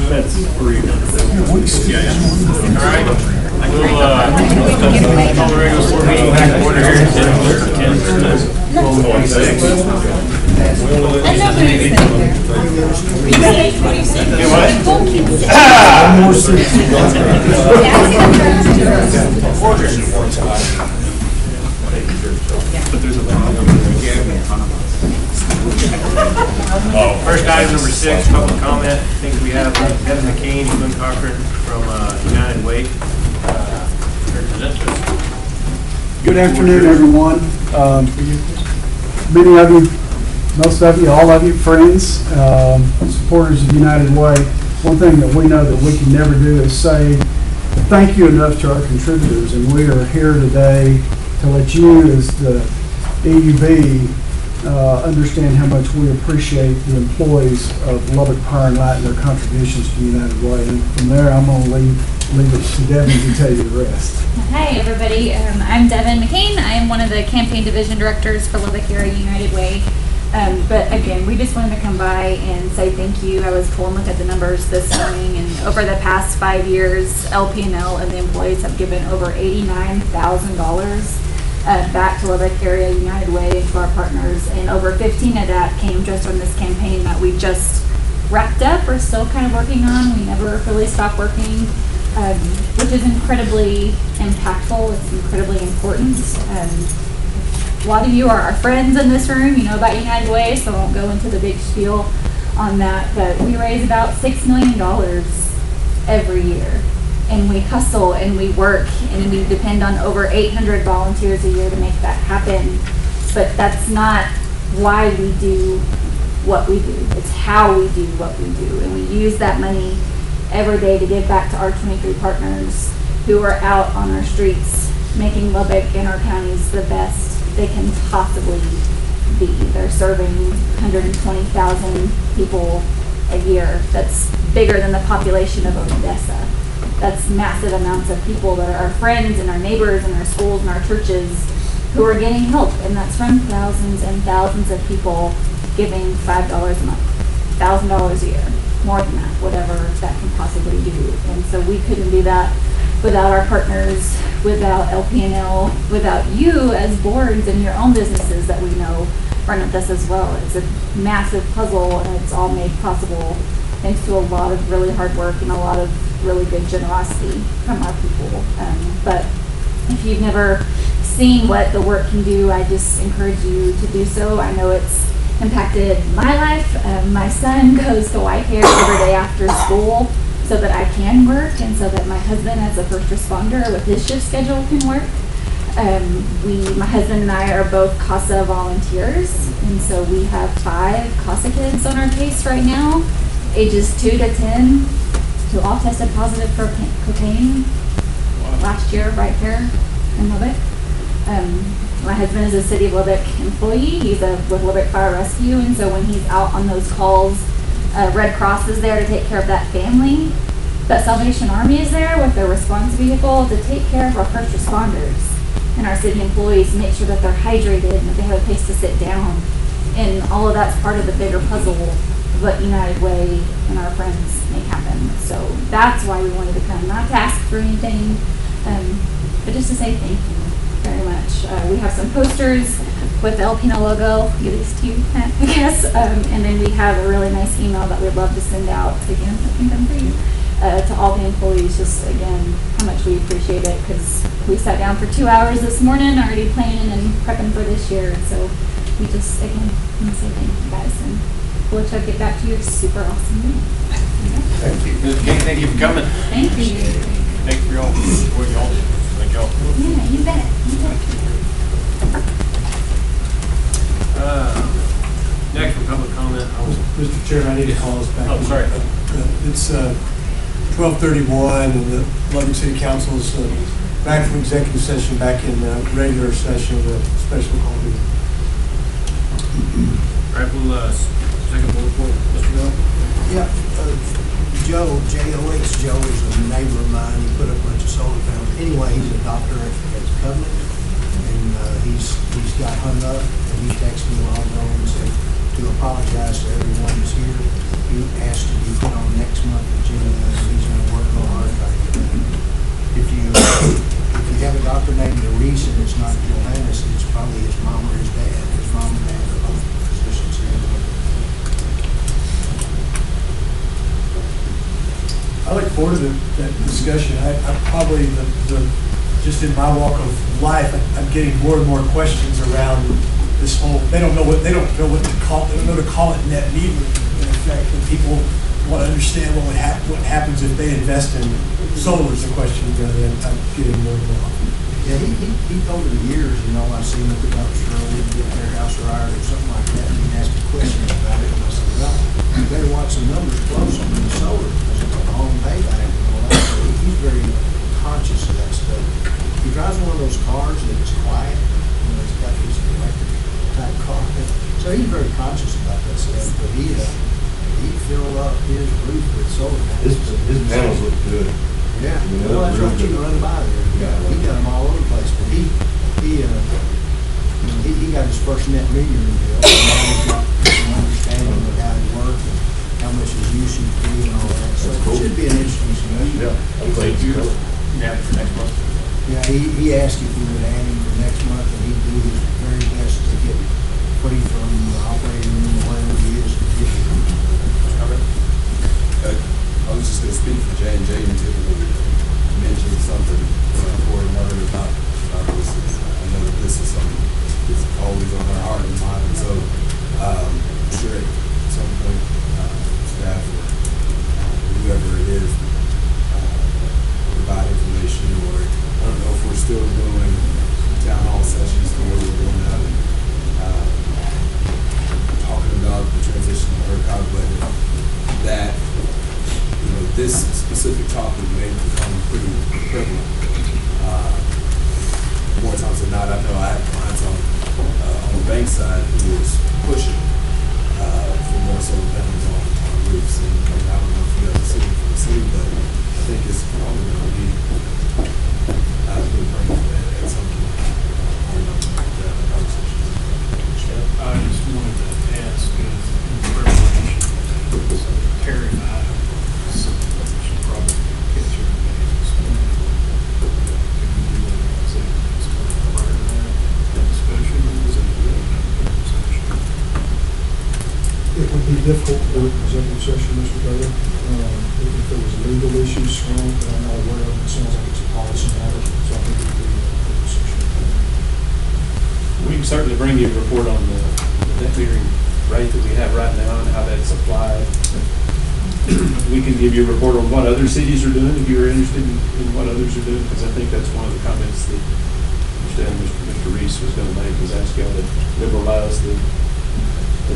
That's for you. Yeah. All right. We'll call the regular board meeting back to order here at 10:26. You what? First item number 6, public comment. I think we have Devin McCain and Glenn Cochran from United Way. Good afternoon, everyone. Many of you, most of you, all of you, friends, supporters of United Way. One thing that we know that we can never do is say thank you enough to our contributors, and we are here today to let you, as the EUB, understand how much we appreciate the employees of Lubbock Power and Light and their contributions to United Way. And from there, I'm going to leave it to Devin to tell you the rest. Hi, everybody. I'm Devin McCain. I am one of the campaign division directors for Lubbock Area United Way. But again, we just wanted to come by and say thank you. I was pulling look at the numbers this morning, and over the past 5 years, LP&L and the employees have given over $89,000 back to Lubbock Area United Way and to our partners, and over 15 of that came just from this campaign that we just wrapped up. We're still kind of working on. We never really stop working, which is incredibly impactful. It's incredibly important. A lot of you are our friends in this room. You know about United Way, so I won't go into the big spiel on that, but we raise about $6 million every year. And we hustle and we work and we depend on over 800 volunteers a year to make that happen. But that's not why we do what we do. It's how we do what we do. And we use that money every day to give back to our 23 partners who are out on our streets making Lubbock and our counties the best they can possibly be. They're serving 120,000 people a year. That's bigger than the population of Odessa. That's massive amounts of people that are our friends and our neighbors and our schools and our churches who are getting help. And that's from thousands and thousands of people giving $5 a month, $1,000 a year, more than that, whatever that can possibly do. And so we couldn't do that without our partners, without LP&L, without you as boards and your own businesses that we know run with us as well. It's a massive puzzle, and it's all made possible thanks to a lot of really hard work and a lot of really good generosity from our people. But if you've never seen what the work can do, I just encourage you to do so. I know it's impacted my life. My son goes to White Hair every day after school so that I can work, and so that my husband, as a first responder with his shift schedule, can work. My husband and I are both CASA volunteers, and so we have 5 CASA kids on our case right now, ages 2 to 10, who all tested positive for cocaine last year right here in Lubbock. My husband is a City of Lubbock employee. He's with Lubbock Fire Rescue, and so when he's out on those calls, Red Cross is there to take care of that family. But Salvation Army is there with their response vehicle to take care of our first responders and our city employees, make sure that they're hydrated and that they have a place to sit down. And all of that's part of the bigger puzzle of what United Way and our friends make happen. So that's why we wanted to come, not to ask for anything, but just to say thank you very much. We have some posters with the LPNL logo, give these to you, I guess, and then we have a really nice email that we'd love to send out, again, I think I'm for you, to all the employees, just again, how much we appreciate it, because we sat down for 2 hours this morning already planning and prepping for this year, so we just, again, want to say thank you guys, and we'll let you get back to your super awesome meeting. Thank you. Thank you for coming. Thank you. Thank you for y'all. Thank y'all. Yeah, you bet. You bet. Next for public comment. Mr. Chair, I need to call us back. Oh, sorry. It's 12:31, and the Lubbock City Council is back from executive session, back in regular session with a special call meeting. All right, we'll second bullet point. Mr. Miller? Yeah, Joe, J-O-H, Joe is a neighbor of mine. He put up a bunch of solar panels. Anyway, he's a doctor at Covenant, and he's got hung up, and he texted me while ago and said to apologize to everyone who's here. He asked to be put on next month's agenda I look forward to that discussion. I probably, just in my walk of life, I'm getting more and more questions around this whole, they don't know what to call it net metering. In effect, and people want to understand what happens if they invest in solar is the question, and I'm getting more and more. Yeah, he over the years, I seen him at the dumpster, or we'd get their house wired or something like that, and he'd ask a question about it, and I said, well, you better watch some numbers close on the solar, because it's a long payback and all that. So he's very conscious of that stuff. He drives one of those cars that is quiet, he's got his electric type car, so he's very conscious about that stuff, but he filled up his roof with solar panels. His panels look good. Yeah, I mean, well, that's right, you can run by there. Yeah. He got them all over the place, but he got his first net metering bill. And now he's got some understanding of how it works and how much his usage be and all that. So it should be an interesting discussion. Yeah. He's like, you have it for next month. Yeah, he asked if we would add him for next month, and he'd do his very best to get free from the operating room, whatever he is. I was just going to speak for J&J until you mentioned something for another about this. I know that this is something that's always on our heart and mind, and so I'm sure at some point staff or whoever it is provide information, or I don't know if we're still doing town hall sessions where we're going out and talking about the transition to ERCOT, but that this specific topic may become pretty prevalent. More times than not, I know I have clients on the bank side who is pushing for more solar panels on roofs, and I don't know if you guys are sitting for the city, but I think it's probably going to be good for that at some point. I just wanted to ask, preparation, Terry and I should probably catch your names. Can we do that prior to that discussion, or was it a conversation? It would be difficult to do an executive session, Mr. Taylor. If there was legal issues surrounding it, I'm not aware of it. It sounds like it's a policy matter, so I think it would be a difficult session. We can certainly bring you a report on the net metering rate that we have right now and how that's applied. We can give you a report on what other cities are doing if you're interested in what others are doing, because I think that's one of the comments that Mr. Reese was going to make, was ask y'all to liberalize the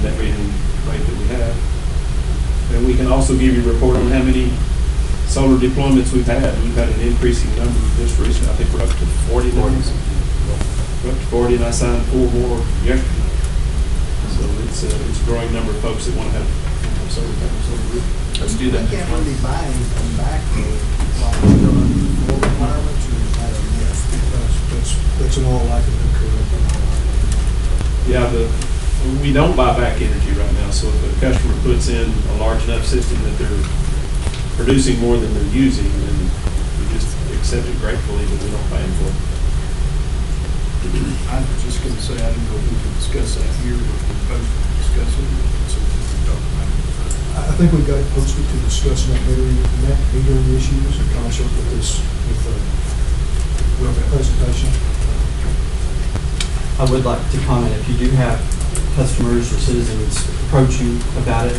net metering rate that we have. And we can also give you a report on how many solar deployments we've had. We've had an increasing number just recently. I think we're up to 40 now. We're up to 40, and I signed 4 more yesterday. So it's a growing number of folks that want to have solar panels on the roof. Let's do that You next can't month. really buy anything back while we're still under the full requirements, or is that a yes? That's an all I can do, correct. Yeah, we don't buy back energy right now, so if a customer puts in a large enough system that they're producing more than they're using, then we just accept it gratefully that we don't pay them for it. I was just going to say, I didn't know if we could discuss that here, but we're supposed to discuss it, so we can talk about it. I think we've got it posted to discuss net metering issues in concert with the presentation. I would like to comment, if you do have customers or citizens approach you about it,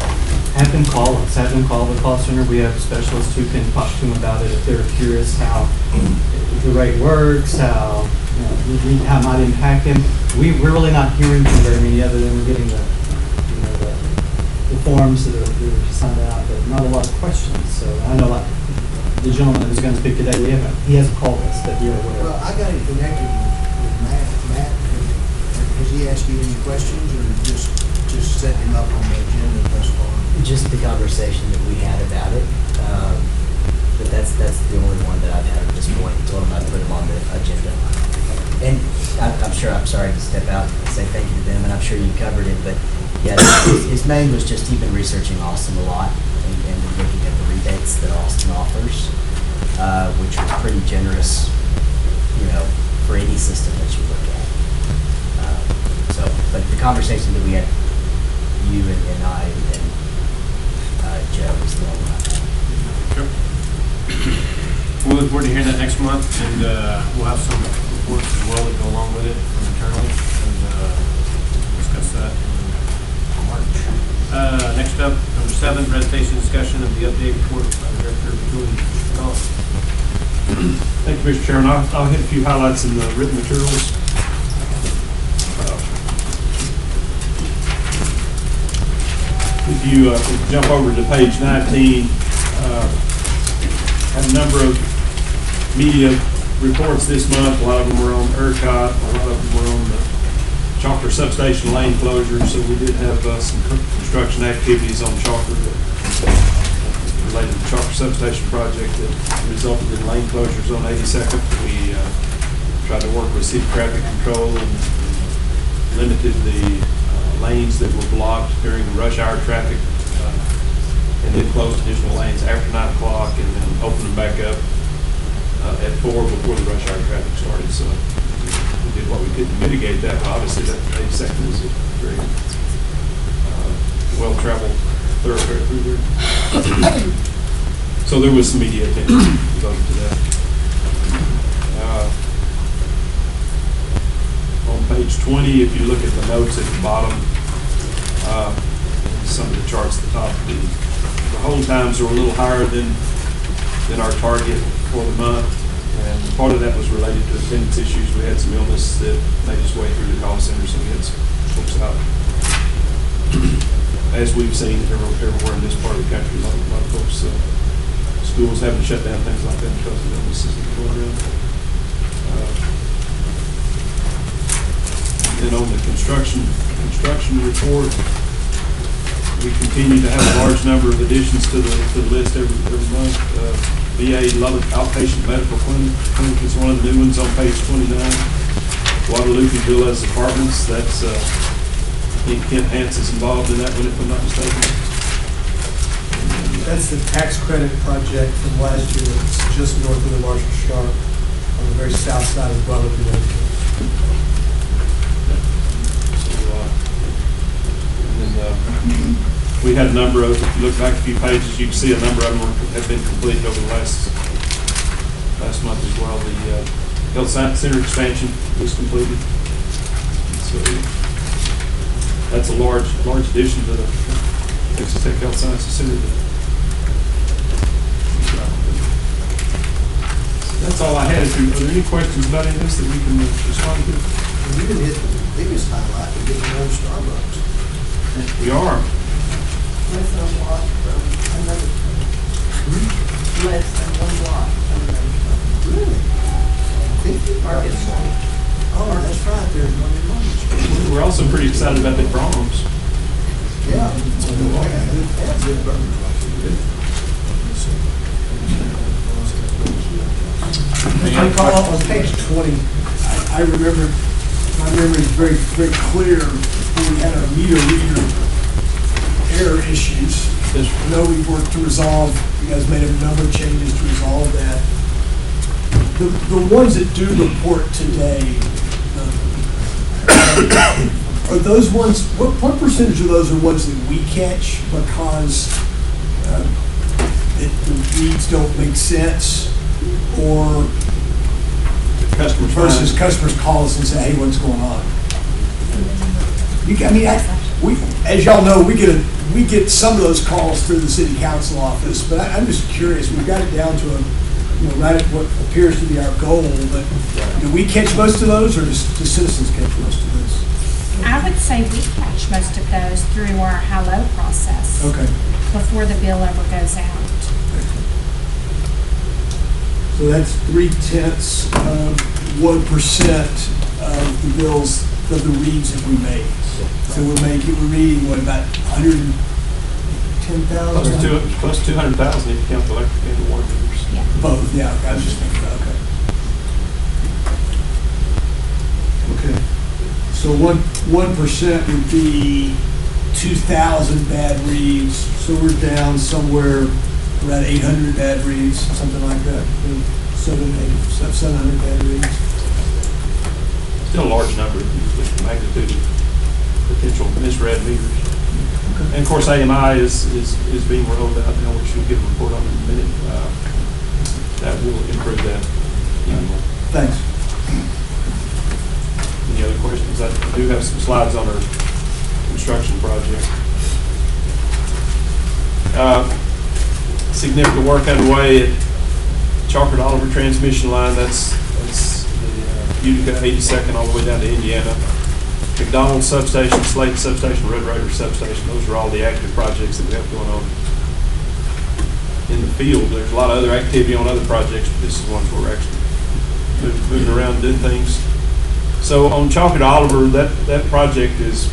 have them call us, have them call the call center. We have specialists who can talk to them about it if they're curious how the rate works, how it might impact them. We're really not hearing from very many other than we're getting the forms that are signed out, but not a lot of questions. So I know like the gentleman who's going to speak today, he hasn't called us that you're aware Well, of. I got him connected with Matt. Matt, has he asked you any questions, or just set him up on the agenda thus far? Just the conversation that we had about it. But that's the only one that I've had at this point. I told him I'd put him on the agenda. And I'm sorry to step out and say thank you to them, and I'm sure you covered it, but yeah, his main was just he's been researching Austin a lot and looking at the rebates that Austin offers, which was pretty generous, for any system that you look at. But the conversation that we had, you and I and Joe was the one I had. Sure. forward to hearing that next month, and we'll have some reports as well that go along with it from internally, and discuss that in March. Next up, number 7, presentation discussion of the update report by the Director of Utilities, Mr. Collins. Thank you, Mr. Chairman. I'll hit a few highlights in the written materials. If you jump over to page 19, had a number of media reports this month. A lot of them were on ERCOT, a lot of them were on the Chalker substation lane closure. So we did have some construction activities on Chalker related to the Chalker substation project that resulted in lane closures on 82nd. We tried to work with city traffic control and limited the lanes that were blocked during the rush hour traffic, and then closed additional lanes after 9 o'clock, and then opened them back up at 4 before the rush hour traffic started. So we did what we could to mitigate that. But obviously, that 82nd is a very well-traveled thoroughfare through there. So there was some media attention devoted to that. On page 20, if you look at the notes at the bottom, some of the charts at the top, the hold times are a little higher than our target for the month, and part of that was related to attendance issues. We had some illness that made its way through the call center, so we had some folks out. As we've seen everywhere in this part of the country, a lot of folks, schools having to shut down, things like that because of illnesses that go around. Then on the construction report, we continue to have a large number of additions to the list every month. VA Lubbock Outpatient Medical Clinic is one of the new ones on page 29. Guadalupe Villas Apartments, that's, I think Kent Hance is involved in that one, if I'm not mistaken. That's the tax credit project from last year. It's just north of the Marshall Sharp on the very south side of Guadalupe. We had a number of, if you look back a few pages, you can see a number of them have been completed over the last month as well. The Health Science Center expansion was completed. So that's a large addition to the Texas Tech Health Sciences Center. That's all I had. Are there any questions about any of this that we can respond to? You didn't hit the biggest highlight of getting more Starbucks. We are. Less than a block from another. Less than 1 block from another. Really? 50? Market Street. Oh, that's right, there's one in Market Street. We're also pretty excited about the Brahms. Yeah. Good burgers I call up on page 20. I remember, my memory is very, very clear when we had our meter reader error issues. I know we've worked to resolve, you guys made a number of changes to resolve that. The ones that do report today, are those ones, what percentage of those are ones that we catch because the reads don't make sense? Or Customers versus customers call us and say, hey, what's going on? As y'all know, we get some of those calls through the city council office, but I'm just curious, we've got it down to right at what appears to be our goal, but do we catch most of those, or do citizens catch most of those? I would say we catch most of those through our hello process. Okay. Before the bill ever goes out. So that's 0.3% of the bills, of the reads that we make. So we're reading, what, about 110,000? Plus 200,000 if you count the electric and the water meters. Yeah. Both, yeah, I was just thinking, okay. Okay, so 1% would be 2,000 bad reads, so we're down somewhere around 800 bad reads, something like that, 700 bad reads. Still a large number, with the magnitude of potential misread meters. Okay. And of course, AMI is being rolled out now, which we'll get a report on in a minute. That will improve have some slides on our construction project. Significant work underway at Chalkert Oliver transmission line. That's the Utica 82nd all the way down to Indiana. McDonald substation, Slate substation, Red Raider substation. Those are all the active projects that we have going on in the field. There's a lot of other activity on other projects, but this is ones where we're actually moving around and doing things. So on Chalkert Oliver, that project is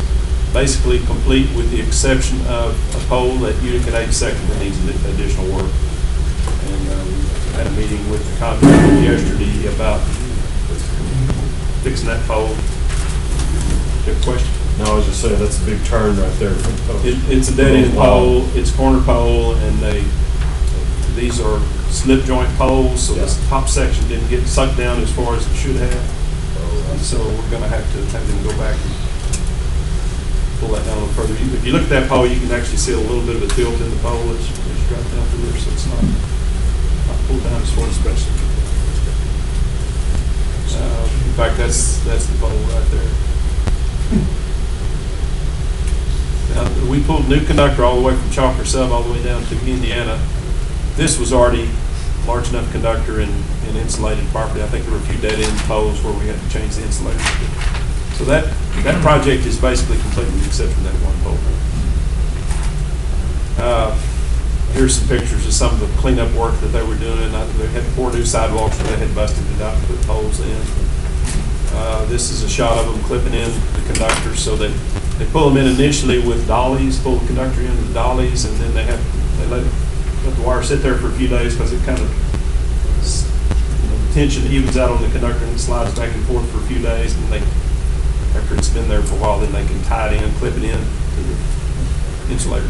basically complete with the exception of a pole at Utica 82nd that needs additional work. And we had a meeting with the contractor yesterday about fixing that pole. Do you have a question? No, I was just saying, that's a big turn right there. It's a dead-end pole, it's corner pole, and these are slip joint poles, so this top section didn't get sucked down as far as it should have. And so we're gonna have them go back and pull that down a little further. If you look at that pole, you can actually see a little bit of a tilt in the pole. It's dropped down through there, so it's not pulled down as far as special. In fact, that's the pole right there. Now, we pulled new conductor all the way from Chalker Sub all the way down to Indiana. This was already large enough conductor and insulated property. I think there were a few dead end poles where we had to change the insulation. So that project is basically complete with the exception of that one pole. Here's some pictures of some of the cleanup work that they were doing. They had 4 new sidewalks where they had busted it out and put poles in. This is a shot of them clipping in the conductors, so that they pull them in initially with dollies, pull the conductor in with dollies, and then they let the wire sit there for a few days because it kind of tension evens out on the conductor and it slides back and forth for a few days, and after it's been there for a while, then they can tie it in, clip it in to the insulator.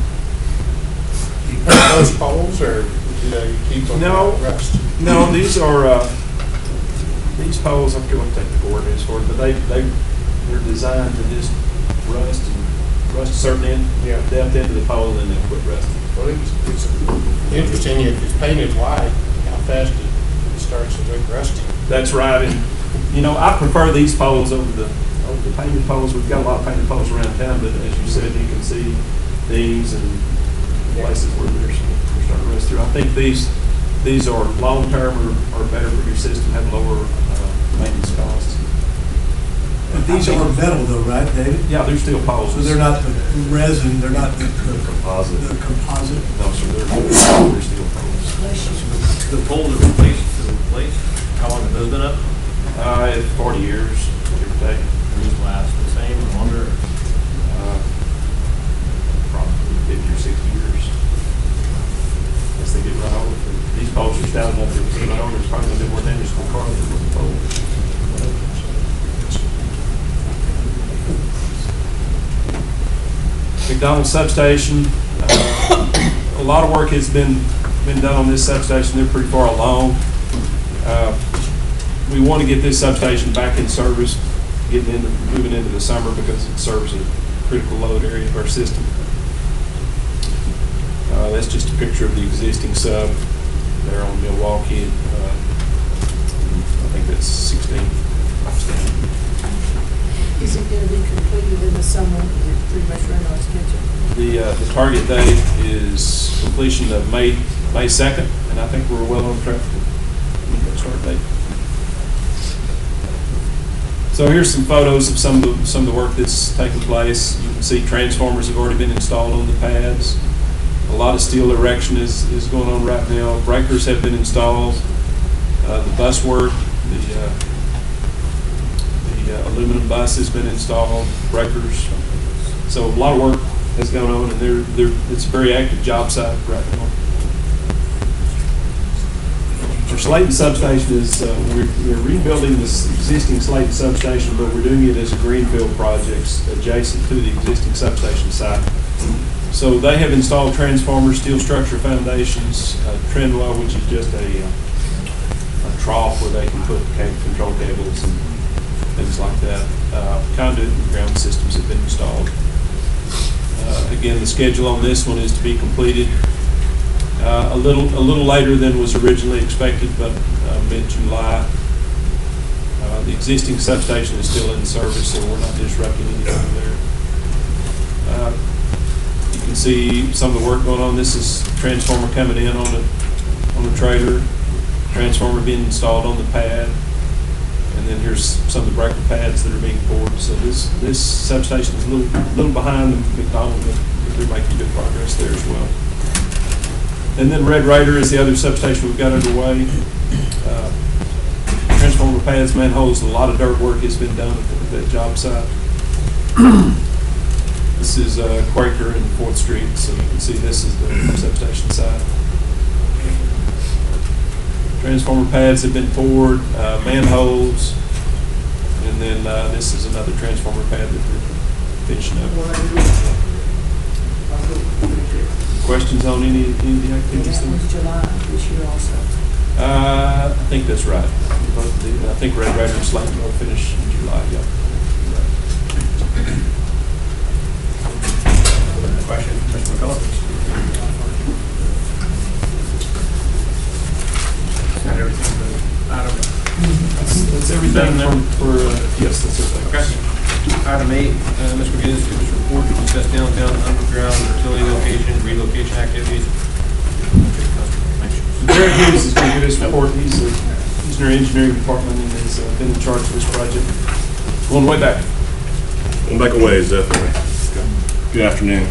You put those poles, or you keep them rust? No, these poles, I'm going to take the board is for it, but they're designed to just rust a certain depth into the pole, and then they'll quit rusting. Well, it's interesting, if it's painted white, how fast it starts to look rusty. That's right, and I prefer these poles over the painted poles. We've got a lot of painted poles around town, but as you said, you can see these and places where they're starting to rust through. I think these are long-term or better for your system, have lower maintenance costs. But these are metal though, right, David? Yeah, they're steel poles. So they're not the resin, they're not the Composite. the composite? No, sir, they're steel poles. The pole to replace, how long have those been up? 40 years, give or take. These last the same, longer? Probably 50 or 60 years. As they get run over. These poles are stout enough that the owner is probably going to do more damage to the car than the pole. McDonald substation. A lot of work has been done on this substation. They're pretty far along. We want to get this substation back in service, moving into the summer, because it serves a critical load area of our system. That's just a picture of the existing sub there on Milwaukee. I think that's 16. Is it going to be completed in the summer? Is it pretty much right on schedule? The target date is completion of May 2nd, and I think we're well on track to meet that start date. So here's some photos of some of the work that's taken place. You can see transformers have already been installed on the pads. A lot of steel erection is going on right now. Breakers have been installed. The bus work, the aluminum bus has been installed. Breakers. So a lot of work has gone on, and it's a very active job site right now. Our Slayton substation is, we're rebuilding this existing Slayton substation, but we're doing it as a greenfield project adjacent to the existing substation site. So they have installed transformers, steel structure foundations, Trendwell, which is just a trough where they can put control cables and things like that. Conduit and ground systems have been installed. Again, the schedule on this one is to be completed a little later than was originally expected, but mid-July. The existing substation is still in service, so we're not disrupting anything there. You can see some of the work going on. This is transformer coming in on the trailer, transformer being installed on the pad, and then here's some of the breaker pads that are being poured. So this substation is a little behind the McDonald, but they're making good progress there as well. And then Red Raider is the other substation we've got underway. Transformer pads, manholes, a lot of dirt work has been done at that job site. This is Quaker and 4th Street, so you can see this is the substation side. Transformer pads have been poured, manholes, and then this is another transformer pad that we're finishing up. Questions on any of the activities? That was July this year also. I think that's right. I think Red Raider and Slate will finish in July, yeah. Question, Mr. McCullough? Got everything for the item? That's everything for, yes, that's everything. Okay. Item 8, Mr. McGinnis, give us a report to discuss downtown underground utility location, relocation activities. Derek Hughes is going to give us a report. He's in our engineering department and has been in charge of this project. Going way back. Going back a ways, definitely. Good afternoon.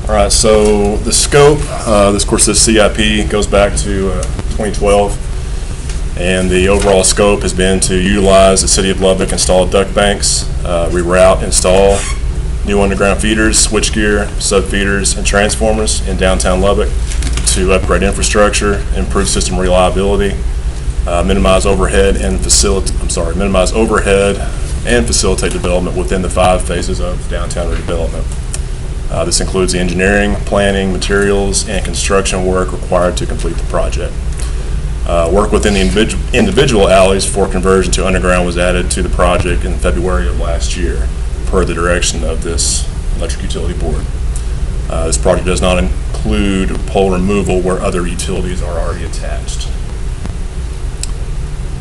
All right, so the scope, this CIP goes back to 2012, and the overall scope has been to utilize the City of Lubbock installed duct banks, reroute, install new underground feeders, switchgear, sub-feeders, and transformers in downtown Lubbock to upgrade infrastructure, improve system reliability, minimize overhead and facilitate development within the 5 phases of downtown redevelopment. This includes the engineering, planning, materials, and construction work required to complete the project. Work within the individual alleys for conversion to underground was added to the project in February of last year, per the direction of this Electric Utility Board. This project does not include pole removal where other utilities are already attached.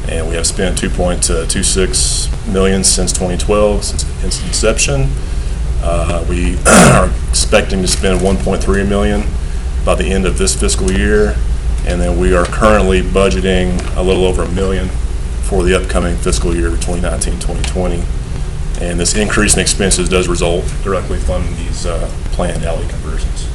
And we have spent $2.26 million since 2012, since its inception. We are expecting to spend $1.3 million by the end of this fiscal year, and then we are currently budgeting a little over $1 million for the upcoming fiscal year 2019-2020. And this increase in expenses does result directly from these planned alley conversions.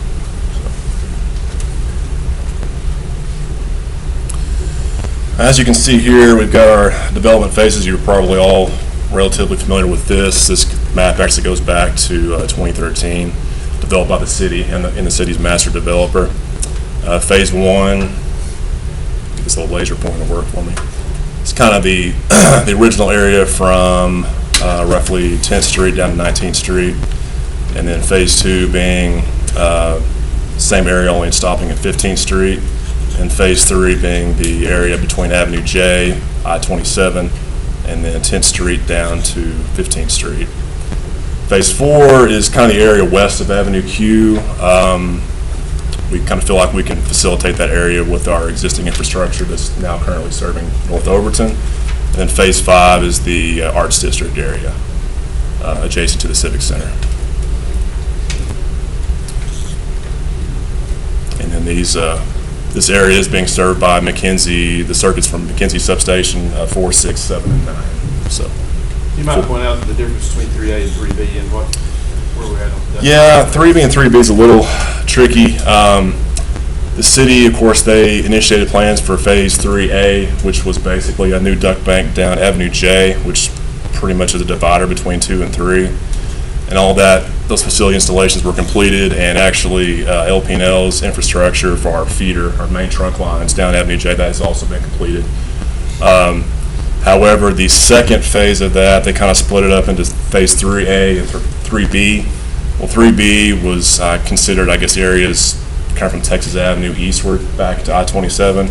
As you can see here, we've got our development phases. You're probably all relatively familiar with this. This map actually goes back to 2013, developed by the city and the city's master developer. Phase 1, get this little laser pointer to work for me. It's kind of the original area from roughly 10th Street down to 19th Street, and then phase 2 being same area only stopping at 15th Street, and phase 3 being the area between Avenue J, I-27, and then 10th Street down to 15th Street. Phase 4 is kind of the area west of Avenue Q. We kind of feel like we can facilitate that area with our existing infrastructure that's now currently serving North Overton. And then phase 5 is the Arts District area adjacent to the Civic Center. And then this area is being served by McKenzie, the circuits from McKenzie Substation 4, 6, 7, and 9. So, You might point out the difference between 3A and 3B and where we're at on that. yeah, 3B and 3B is a little tricky. The city, of course, they initiated plans for phase 3A, which was basically a new duct bank down Avenue J, which pretty much is a divider between 2 and 3. And all that, those facility installations were completed, and actually LP&L's infrastructure for our feeder, our main trunk lines down Avenue J, that has also been completed. However, the second phase of that, they kind of split it up into phase 3A and 3B. Well, 3B was considered, I guess, areas kind of from Texas Avenue eastward back to I-27.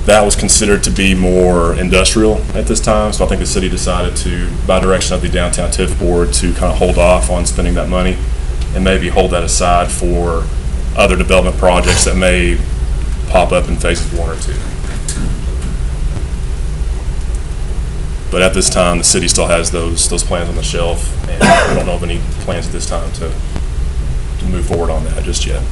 That was considered to be more industrial at this time, so I think the city decided to, by direction of the Downtown TIF Board, to kind of hold off on spending that money and maybe hold that aside for other development projects that may pop up in phases 1 or 2. But at this time, the city still has those plans on the shelf, and I don't know of any plans at this time to move forward on that just yet.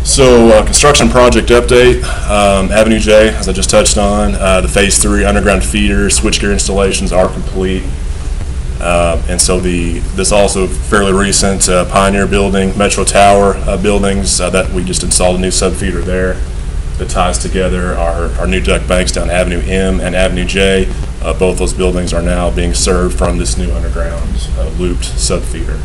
So, construction project update, Avenue J, as I just touched on, the Phase 3 underground feeder switchgear installations are complete. And so this also fairly recent Pioneer Building, Metro Tower buildings, that we just installed a new subfeeder there that ties together our new duct banks down Avenue M and Avenue J. Both those buildings are now being served from this new underground looped subfeeder.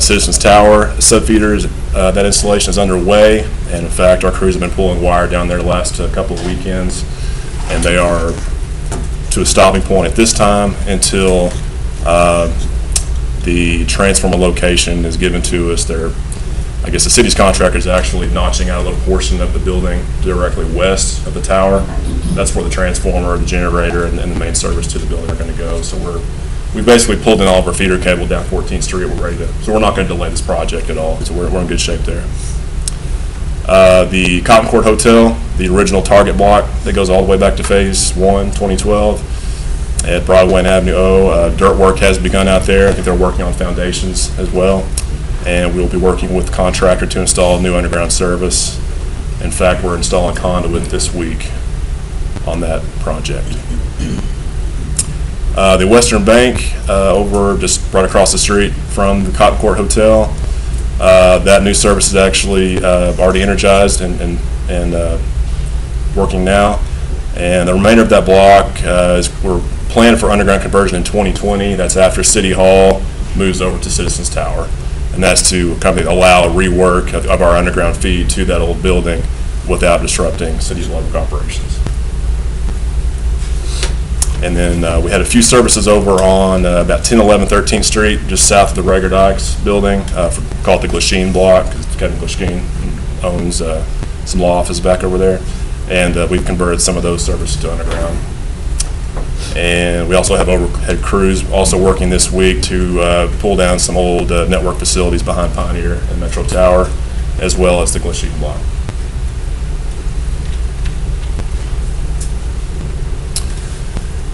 Citizens Tower subfeeders, that installation is underway, and in fact our crews have been pulling wire down there the last couple of weekends, and they are to a stopping point at this time until the transformer location is given to us. I guess the city's contractor is actually notching out a little portion of the building directly west of the tower. That's where the transformer, the generator, and the main service to the building are going to go. So we basically pulled in all of our feeder cable down 14th Street. We're ready to, so we're not going to delay this project at all. So we're in good shape there. The Cotton Court Hotel, the original Target block that goes all the way back to Phase 1, 2012, at Broadway and Avenue O. Dirt work has begun out there. I think they're working on foundations as well. And we'll be working with the contractor to install new underground service. In fact, we're installing conduit this week on that project. The Western Bank, over just right across the street from the Cotton Court Hotel, that new service is actually already energized and working now. And the remainder of that block we're planning for underground conversion in 2020. That's after City Hall moves over to Citizens Tower. And that's to kind of allow a rework of our underground feed to that old building without disrupting city's electric operations. And then we had a few services over on about 10, 11, 13th Street, just south of the Rager Dykes building, called the Glasheen block, because Kevin Glasheen owns some law offices back over there. And we've converted some of those services to underground. And we also have overhead crews also working this week to pull down some old network facilities behind Pioneer and Metro Tower, as well as the Glasheen block.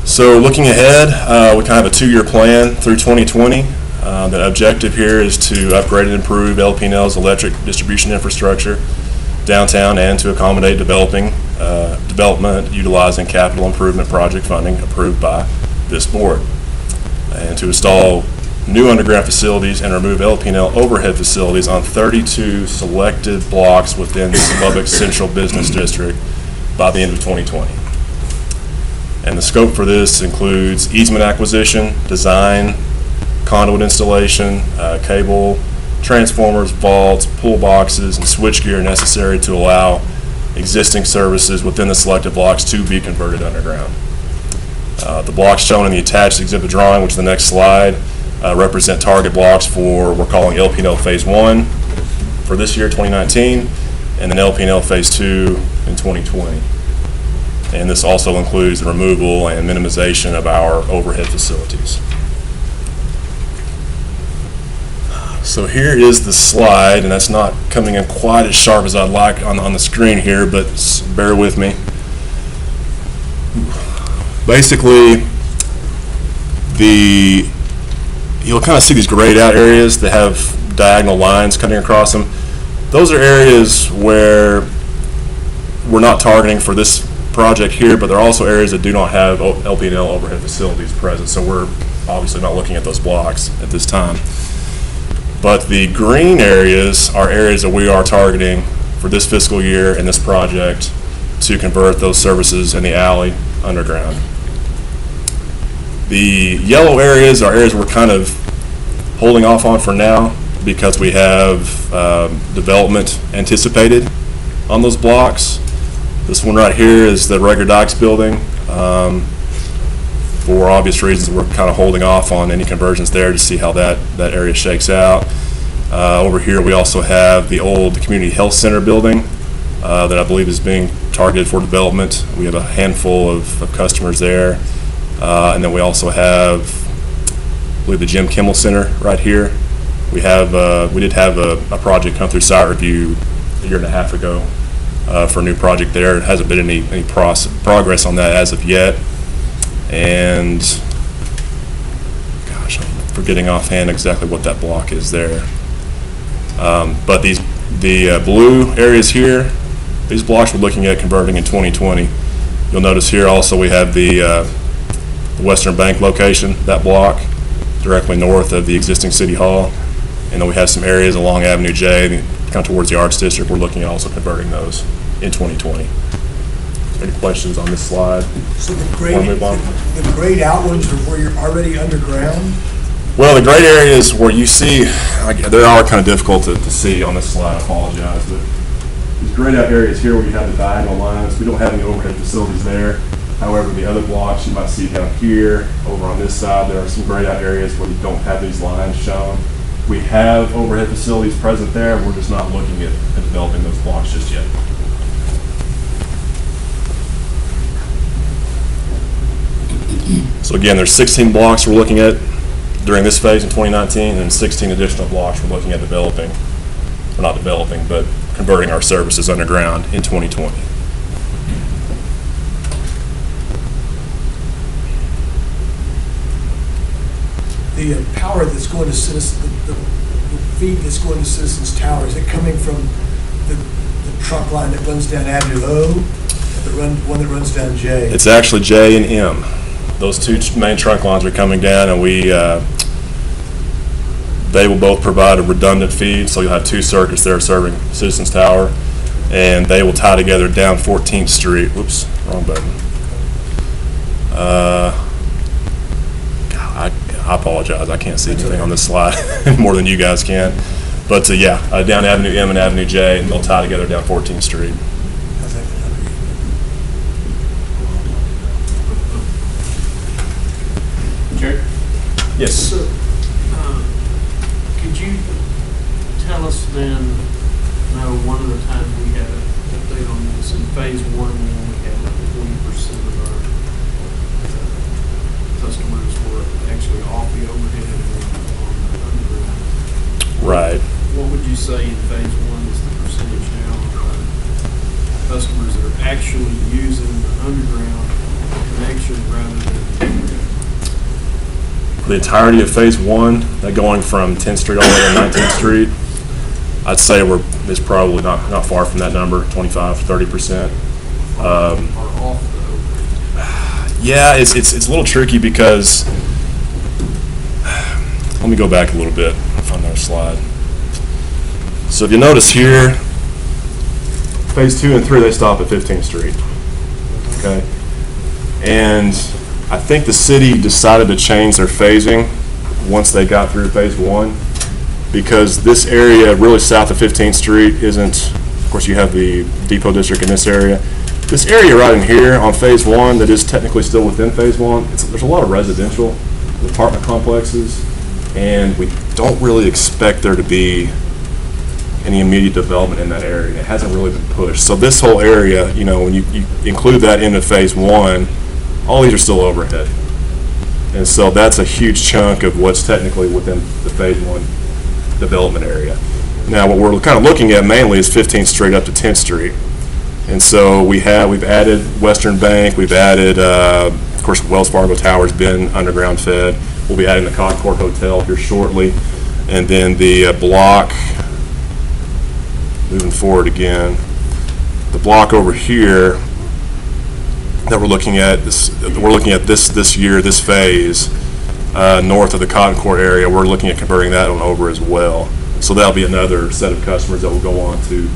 So looking ahead, we kind of have a 2-year plan through 2020. The objective here is to upgrade and improve LP&L's electric distribution infrastructure downtown and to accommodate development utilizing capital improvement project funding approved by this board, and to install new underground facilities and remove LP&L overhead facilities on 32 selected blocks within the Lubbock Central Business District by the end of 2020. And the scope for this includes easement acquisition, design, conduit installation, cable, transformers, vaults, pull boxes, and switchgear necessary to allow existing services within the selected blocks to be converted underground. The blocks shown in the attached exhibit drawing, which is the next slide, represent target blocks for we're calling LP&L Phase 1 for this year, 2019, and then LP&L Phase 2 in 2020. And this also includes the removal and minimization of our overhead facilities. So here is the slide, and that's not coming in quite as sharp as I'd like on the screen here, but bear with me. Basically, you'll kind of see these grayed out areas that have diagonal lines cutting across them. Those are areas where we're not targeting for this project here, but there are also areas that do not have LP&L overhead facilities present, so we're obviously not looking at those blocks at this time. But the green areas are areas that we are targeting for this fiscal year and this project to convert those services in the alley underground. The yellow areas are areas we're kind of holding off on for now because we have development anticipated on those blocks. This one right here is the Rager Dykes building. For obvious reasons, we're kind of holding off on any conversions there to see how that area shakes out. Over here, we also have the old Community Health Center building that I believe is being targeted for development. We have a handful of customers there. And then we also have, I believe, the Jim Kimmel Center right here. We did have a project come through site review a year and a half ago for a new project there. It hasn't been any progress on that as of yet. And gosh, I'm forgetting offhand exactly what that block is there. But the blue areas here, these blocks we're looking at converting in 2020. You'll notice here also we have the Western Bank location, that block, directly north of the existing City Hall. And then we have some areas along Avenue J, kind of towards the Arts District. We're looking at also converting those in 2020. Any questions on this slide? So the Wanna move on? grayed out ones are where you're already underground? Well, the grayed areas where you see, they are kind of difficult to see on this slide, I apologize, but these grayed out areas here where you have the diagonal lines, we don't have any overhead facilities there. However, the other blocks you might see down here, over on this side, there are some grayed out areas where you don't have these lines shown. We have overhead facilities present there, we're just not looking at developing those blocks just yet. So again, there's 16 blocks we're looking at during this phase in 2019, and 16 additional blocks we're looking at developing, or not developing, but converting our services underground in 2020. The power that's going to Citizens, the feed that's going to Citizens Tower, is it coming from the trunk line that runs down Avenue O, or one that runs down J? It's actually J and M. Those two main trunk lines are coming down, and they will both provide a redundant feed, so you'll have two circuits there serving Citizens Tower, and they will tie together down 14th Street. Whoops, wrong button. I apologize, I can't see anything on this slide more than you guys can. But down Avenue M and Avenue J, and they'll tie together down 14th Street. Jerry? Yes. So, could you tell us then, one of the times we had an update on this, in phase one, we only had like 40% of our customers were actually off the overhead and on the underground. Right. What would you say in phase one is the percentage now of our customers that are actually using the underground connection rather than the overhead? The entirety of phase one, that going from 10th Street all the way to 19th Street, I'd say it's probably not far from that number, 25, 30%. Are off the overhead? Yeah, it's a little tricky because, let me go back a little bit, find our slide. So if you notice here, phase 2 and 3, they stop at 15th Street, okay? And I think the city decided to change their phasing once they got through phase 1, because this area really south of 15th Street isn't, of course you have the depot district in this area. This area right in here on phase 1 that is technically still within phase 1, there's a lot of residential apartment complexes, and we don't really expect there to be any immediate development in that area. It hasn't really been pushed. So this whole area, when you include that into phase 1, all these are still overhead. And so that's a huge chunk of what's technically within the phase 1 development area. Now what we're kind of looking at mainly is 15th Street up to 10th Street. And so we've added Western Bank, we've added, of course, Wells Fargo Tower's been underground fed. We'll be adding the Concord Hotel here shortly. And then the block, moving forward again, the block over here that we're looking at this year, this phase, north of the Cotton Court area, we're looking at converting that on over as well. So that'll be another set of customers that will go on to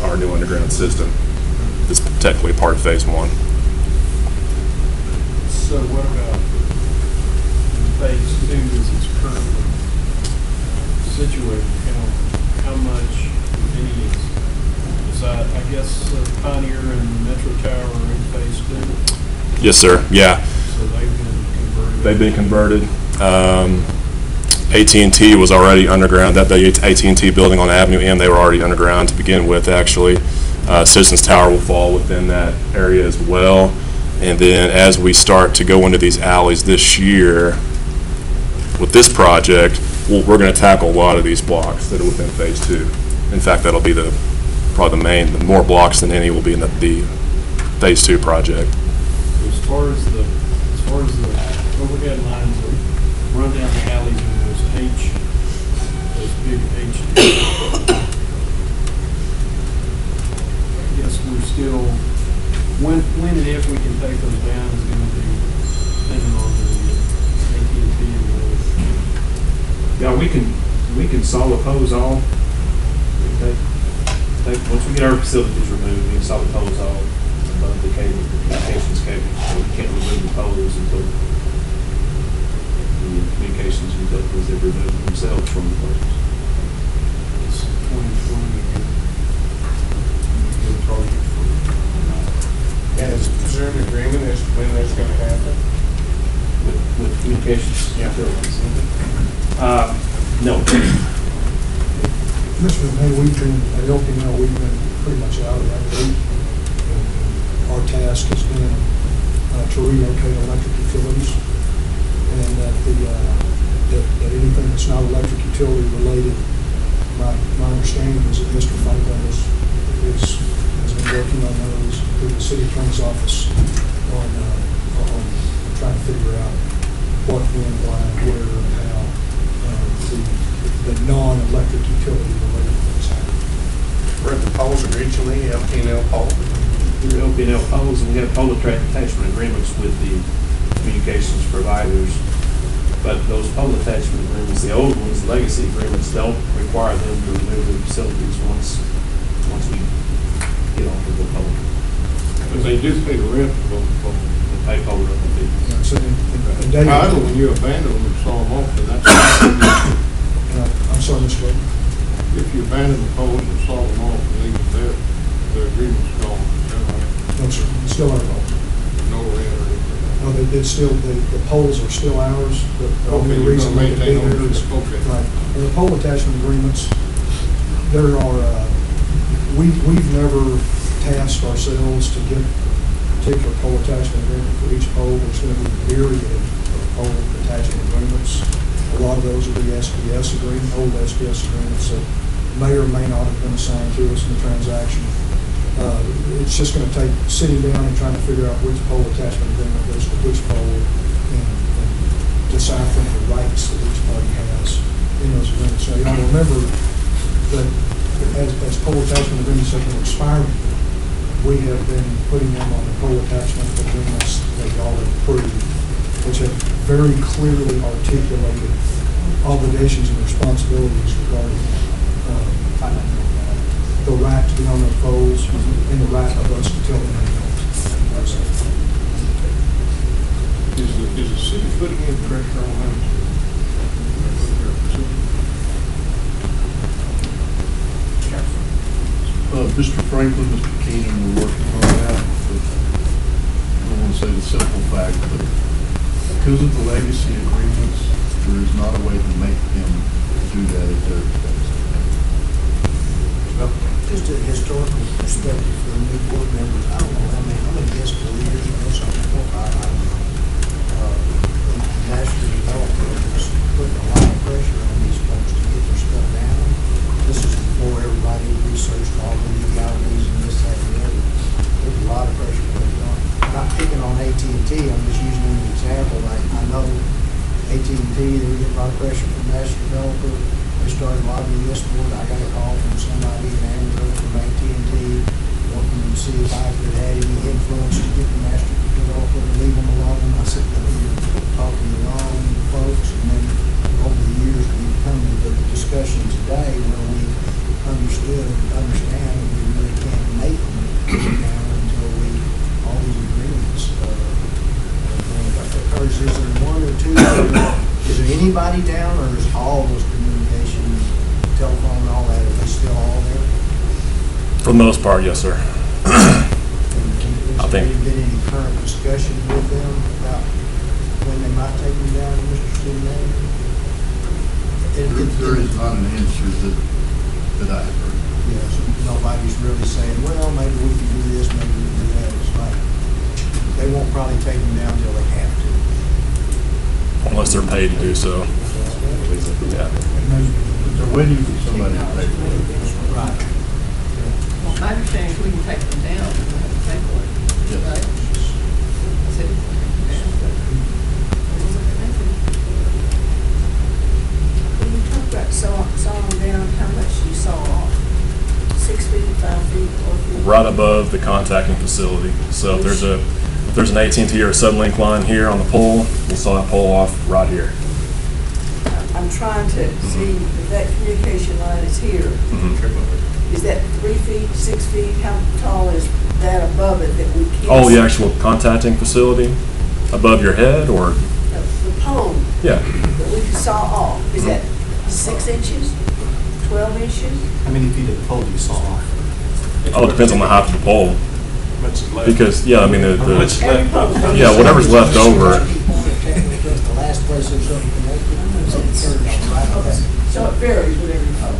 our new underground system. It's technically part of phase 1. So what about phase 2 as it's currently situated? How much, if any, is I guess Pioneer and Metro Tower are in phase 2? Yes, sir. Yeah. So They've been converted. AT&T was already underground. That the AT&T building on Avenue M, they were already underground to begin with, actually. Citizens Tower will fall within that area as well. And then as we start to go into these alleys this year, with this project, we're going to tackle a lot of these blocks that are within phase 2. In fact, that'll be probably the more blocks than any will be in the phase 2 project. As far as the overhead lines that run down the alleys and those big I guess we're still, when and if we can take those down is going to be depending on the AT&T and the. Yeah, we can saw the poles off. Once we get our facilities removed, we can saw the poles off above the cable, the communications cable. So we can't remove the poles until the communications utilities have removed themselves from the poles. It's 2020, good target for. And is there an agreement as to when that's gonna happen? With communications utilities. No. Mr. May, we've been, at LPL, we've been pretty much out of that loop. Our task has been to relocate electric utilities, and that that anything that's not electric utility related, my understanding is that Mr. Franklin has been working on those with the city attorney's office on trying to figure out what, when, why, where, and how the non-electric utility related things happen. Where the poles originally, LPL pole? Through LPL poles, and we have pole attachment agreements with the communications providers. But those pole attachment agreements, the old ones, the legacy agreements, don't require them to remove the facilities once we get onto the pole. Because they do pay the rent for those poles. The pay pole rental fee. So, and David, However, when you abandon them and saw them off, then that's, I'm sorry, Mr. Wade. if you abandon the poles and saw them off and leave them there, the agreement's gone. No, sir, it's still our fault. No rent or anything. No, it's still, the poles are still ours, but the only Okay, you're reason gonna they can be maintain there is. ownership, okay. Right, and the pole attachment agreements, there are, we've never tasked ourselves to get a particular pole attachment agreement for each pole. There's gonna be a myriad of pole attachment agreements. A lot of those will be SPS agreements, old SPS agreements that may or may not have been assigned to us in the transaction. It's just gonna take sitting down and trying to figure out which pole attachment agreement goes to which pole and deciphering the rights that each party has in those agreements. Now, y'all remember that as pole attachment agreements have been expiring, we have been putting them on the pole attachment agreements that y'all have approved, which have very clearly articulated obligations and responsibilities regarding the right to be on those poles and the right of us to tell them how to go. Is the city putting in pressure on them? Mr. Franklin, Mr. Keenan, we're working on that. But I don't want to say the simple fact, but because of the legacy agreements, there is not a way to make them do that at their expense. Just a historical perspective for the new board members, I don't know how many fiscal years ago, something, 4 or 5, I don't know. The master developer was putting a lot of pressure on these folks to get their stuff down. This is before everybody researched all the legalities and this, that, and the other. There's a lot of pressure put on. I'm not picking on AT&T, I'm just using an example. I know AT&T, they get a lot of pressure from the master developer. They started lobbying this board. I got a call from somebody in Amarillo from AT&T wanting to see if I could have any influence to get the master developer to leave them alone. I said, no, you're talking to the wrong folks. And then over the years, we've come to the discussion today where we understood and understand that we really can't make them down until all these agreements. Or is there one or two? Is there anybody down, or is all those communication, telephone, all that, are they still all there? For the most part, yes, sir. Has there been any current discussion with them about when they might take them down, Mr. Stewart? There is not an answer that I have heard. Yes, nobody's really saying, well, maybe we can do this, maybe we can do that. It's like, they won't probably take them down till they have to. Unless they're paid to do so. Yeah. They're waiting for somebody to pay for it. Right. Well, my understanding is we can take them down and we have to pay for it, Yes. right? City can take them down, but we'll look at that. When you talk about sawing down, how much you saw off? 6 feet, 5 feet, 4 feet? Right above the contacting facility. So if there's an AT&T or a Sudlink line here on the pole, we'll saw that pole off right here. I'm trying to see if that communication line is here. Mhm. Is that 3 feet, 6 feet? How tall is that above it that we can't? Oh, the see? actual contacting facility above your head, or The pole yeah, that we can saw off, is that 6 inches, 12 inches? How many feet of the pole do you saw off? oh, it depends on the height of the pole. Much is left. Because yeah, I mean Much is the left. yeah, whatever's left over. Because the last place there's something connected, it's on the third, right? Okay. So it varies with every pole?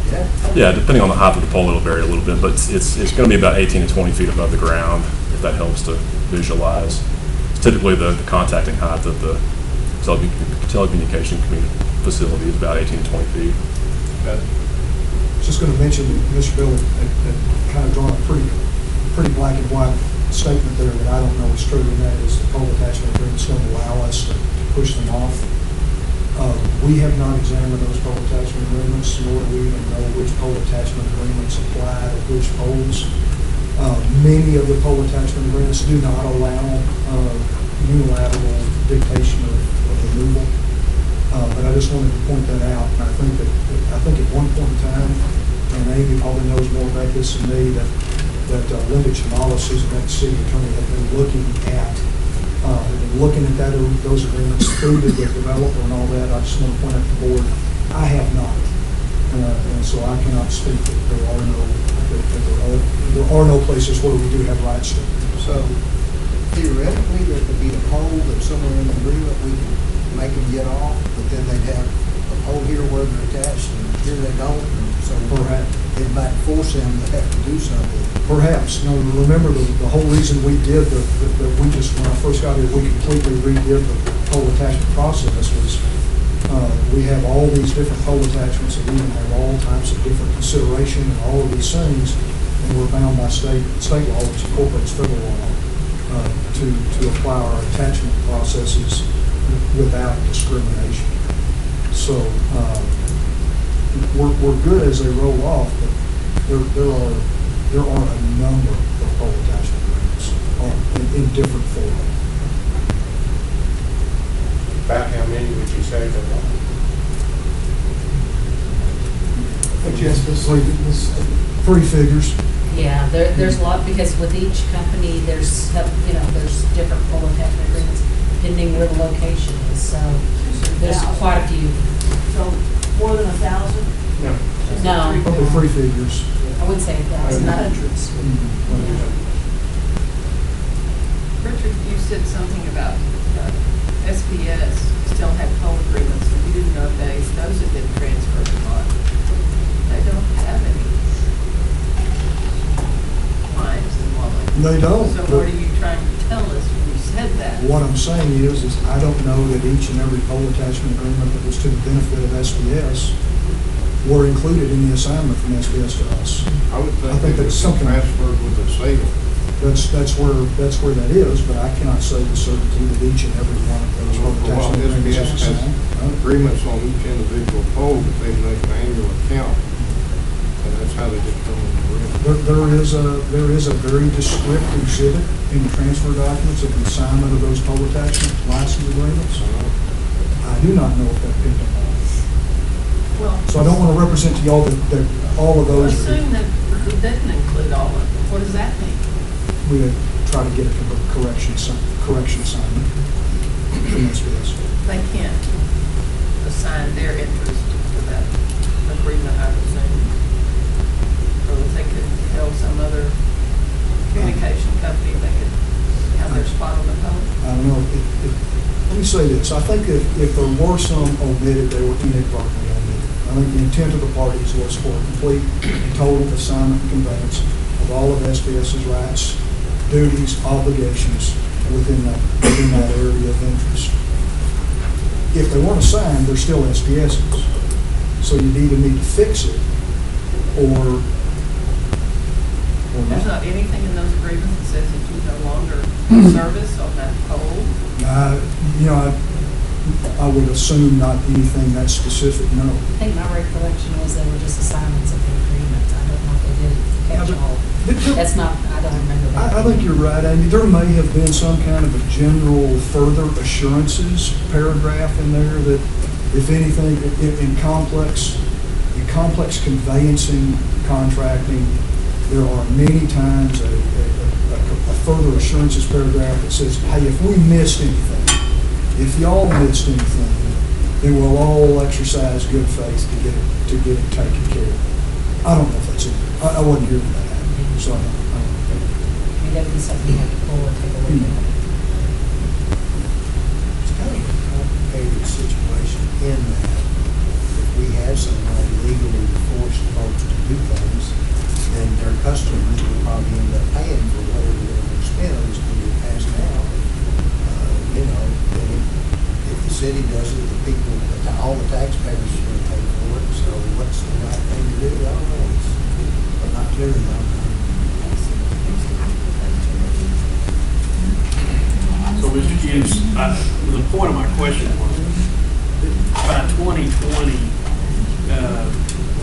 Yeah, depending on the height of the pole, it'll vary a little bit, but it's going to be about 18 to 20 feet above the ground, if that helps to visualize. It's typically the contacting height of the telecommunication facility is about 18 to 20 feet. Just going to mention, that Mr. Bill had kind of drawn a pretty black and white statement there that I don't know is true, and that is the pole attachment agreements don't allow us to push them off. We have not examined those pole attachment agreements, nor do we even know which pole attachment agreements apply to which poles. Many of the pole attachment agreements do not allow unilateral dictation of removal. But I just wanted to point that out, and I think at one point in time, and Amy probably knows more about this than me, that Linda Chamalis, who's the next city attorney, had been looking at those agreements through the developer and all that. I just want to point out to the board, I have not. And so I cannot speak that there are no places where we do have rights to. So theoretically, there could be a pole that somewhere in the agreement we can make them get off, but then they'd have a pole here where they're attached and here they don't. And so Perhaps. it might force them to have to do something. Perhaps. No, remember the whole reason we did when I first got here, we completely redid the pole attachment process was we have all these different pole attachments and we even have all types of different consideration and all of these things, and we're bound by state law, which incorporates federal law, to apply our attachment processes without discrimination. So we're good as they roll off, but there are a number of pole attachment agreements in different form. About how many would you say there are? Three figures. Yeah, there's a lot, because with each company, there's different pole attachment agreements depending where the location is, so there's quite a few. So more than 1,000? No, Probably three figures. I wouldn't say 1,000, hundreds. Richard, you said something about SPS still had pole agreements, and you didn't know if those had been transferred or not. They don't have any lines in Wallingford. They don't. So what are you trying to tell us when you said that? What I'm saying is I don't know that each and every pole attachment agreement that was to the benefit of SBS were included in the assignment from SBS to us. I would I think that's something. transferred with the sale. That's where that is, but I cannot say with certainty that each and every one of those pole Well, attachment agreements SBS is has assigned. agreements on each individual pole, but they make an annual account. And that's how they determine the agreement. There is a very descriptive exhibit in the transfer documents of the assignment of those pole attachment license agreements. I do not know if that picked up on. Well, So I don't want to represent to y'all that all of those, assume that it didn't include all of them. What does that mean? we would try to get a correction assignment from SBS. They can't assign their interest to that agreement, I presume. Or if they could tell some other communication company they could have their spot on the pole. I don't know, let me say this, I think if there were some omitted, they were inadvertently omitted. I think the intent of the parties was for a complete and total assignment and conveyance of all of SBS's rights, duties, obligations within that area of interest. If they weren't assigned, they're still SPSs. So you either need to fix it or There's not. not anything in those agreements that says that you no longer service on that pole? You know, I would assume not anything that specific, no. I think my recollection was they were just assignments of the agreement. I don't know if they did catch all. That's not, I don't remember that. I think you're right, Andy. There may have been some kind of a general further assurances paragraph in there that, if anything, in complex conveyancing, contracting, there are many times a further assurances paragraph that says, hey, if we missed anything, if y'all missed anything, then we'll all exercise good faith to get it taken care of. I don't know if that's it. I wasn't here for that happen, so I don't know. I mean, that would be something you have to pull and take a look at. It's kind of a complicated situation in that if we have somebody legally forced folks to do things, then their customers will probably end up paying for whatever they're going to spend on this to be passed out. You know, and if the city does it, the people, all the taxpayers are going to pay for it, so what's the right thing to do? I don't know. It's not clear enough. So, Mr. Hughes, the point of my question was, by 2020,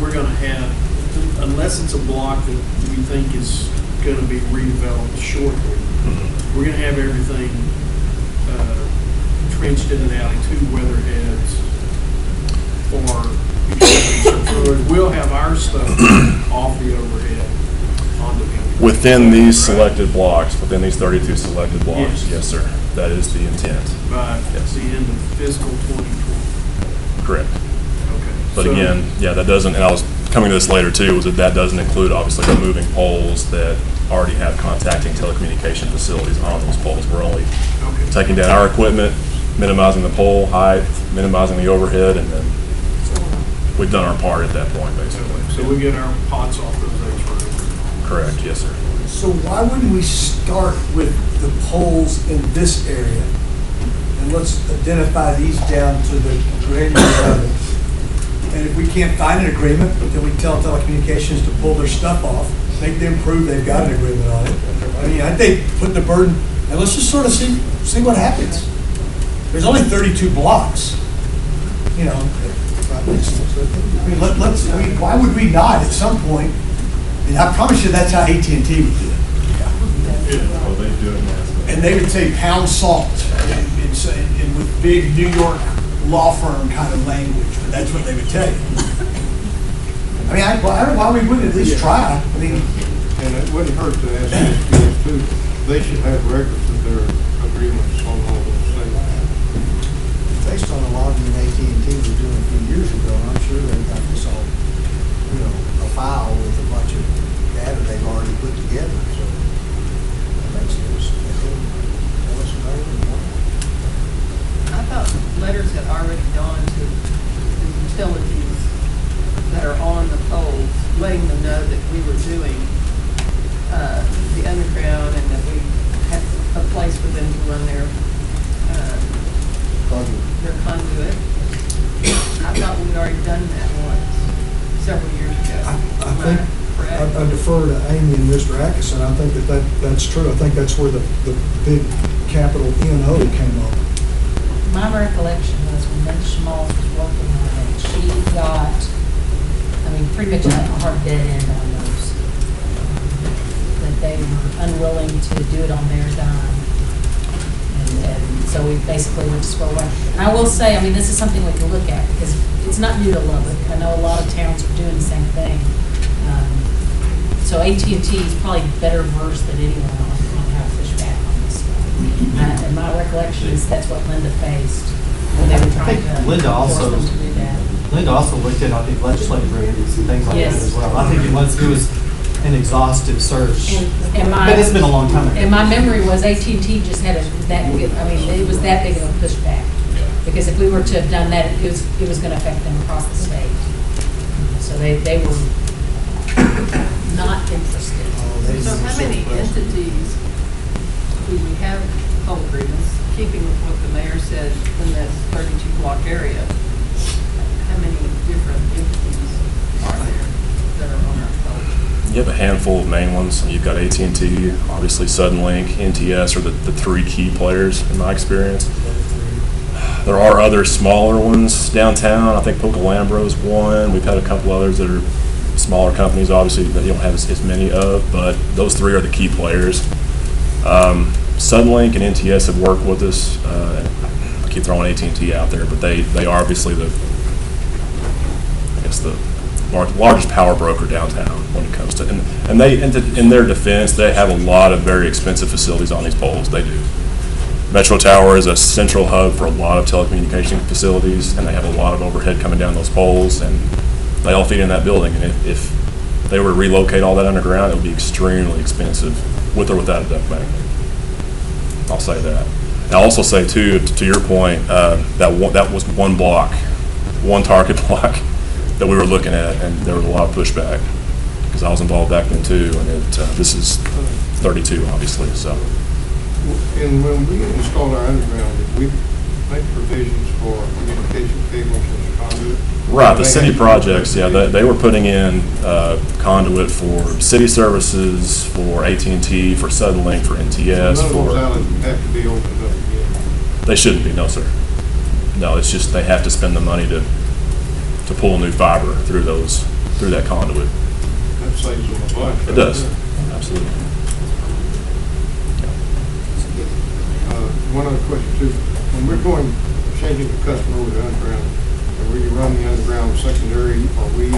we're gonna have, unless it's a block that we think is gonna be redeveloped shortly, we're gonna have everything trenched in and out, 2 weatherheads, or we'll have our stuff off the overhead on the. Within these selected blocks, within these 32 selected blocks, Yes. yes, sir. That is the intent. By Yes. the end of fiscal 2020. Correct. Okay. But So- again, yeah, that doesn't, and I was coming to this later too, was that doesn't include obviously removing poles that already have contacting telecommunication facilities on those poles. We're only Okay. taking down our equipment, minimizing the pole height, minimizing the overhead, and then we've done our part at that point, basically. So we get our pots off those H-rooms. Correct, yes, sir. So why wouldn't we start with the poles in this area? And let's identify these down to the granular level. And if we can't find an agreement, then we tell telecommunications to pull their stuff off, make them prove they've got an agreement on it. I mean, I think put the burden, and let's just sort of see what happens. There's only 32 blocks, you know. I mean, why would we not at some point? And I promise you that's how AT&T would do it. Oh, they do it now. And they would say pound salt and with big New York law firm kind of language, but that's what they would tell you. I mean, I don't know why we wouldn't at least try. I mean, And it wouldn't hurt to ask SPS too, they should have records of their agreements on all those things. Based on the logging AT&T was doing a few years ago, I'm sure they've got this all, you know, a file with a bunch of data they've already put together, so that makes sense. They can tell us about it and more. I thought letters had already gone to the utilities that are on the poles, letting them know that we were doing the underground and that we had a place for them to run their conduit. I thought we'd already done that once, several years ago. I think, I defer to Amy and Mr. Atkinson. I think that's true. I think that's where the big capital N-O came up. My recollection was when Linda Schmalz was working on it, she got, I mean, pretty much a hard dead end on those. That they were unwilling to do it on their dime. And so we basically would just go away. And I will say, I mean, this is something we can look at because it's not new to Lubbock. I know a lot of towns are doing the same thing. So AT&T is probably better versed than anyone on how to push back on this stuff. And my recollection is that's what Linda faced when they were trying to Linda force also- them to do that. Linda also looked at, I think, legislative remedies and things like that Yes. as well. I think it was an exhaustive search. And my, But it's been a long time ago. And my memory was AT&T just had that big, I mean, it was that big of a pushback. Because if we were to have done that, it was going to affect them across the state. So they were not interested. So how many entities do we have toll agreements, keeping with what the mayor said in that 32 block area, how many different entities are there that are on our toll? You have a handful of main ones. You've got AT&T, obviously Suddenlink, NTS are the three key players in my experience. There are other smaller ones downtown. I think Pocalambro is one. We've had a couple others that are smaller companies, obviously, that you don't have as many of, but those three are the key players. Suddenlink and NTS have worked with us. I keep throwing AT&T out there, but they are obviously the largest power broker downtown when it comes to, and in their defense, they have a lot of very expensive facilities on these poles. They do. Metro Tower is a central hub for a lot of telecommunication facilities, and they have a lot of overhead coming down those poles, and they all feed in that building. And if they were to relocate all that underground, it would be extremely expensive, with or without a duct bank. I'll say that. And I'll also say, too, to your point, that was one block, one target block that we were looking at, and there was a lot of pushback, because I was involved back then, too, and this is 32, obviously, so. And when we installed our underground, did we make provisions for communication cables and conduit? Right, the city projects, yeah, they were putting in conduit for city services, for AT&T, for Suddenlink, for NTS, None of for... those outlets have to be opened up again. They shouldn't be, no, sir. No, it's just they have to spend the money to pull new fiber through that conduit. That saves them a bunch. It does, absolutely. One other question too. When we're changing the customer over to underground, and we run the underground secondary, are we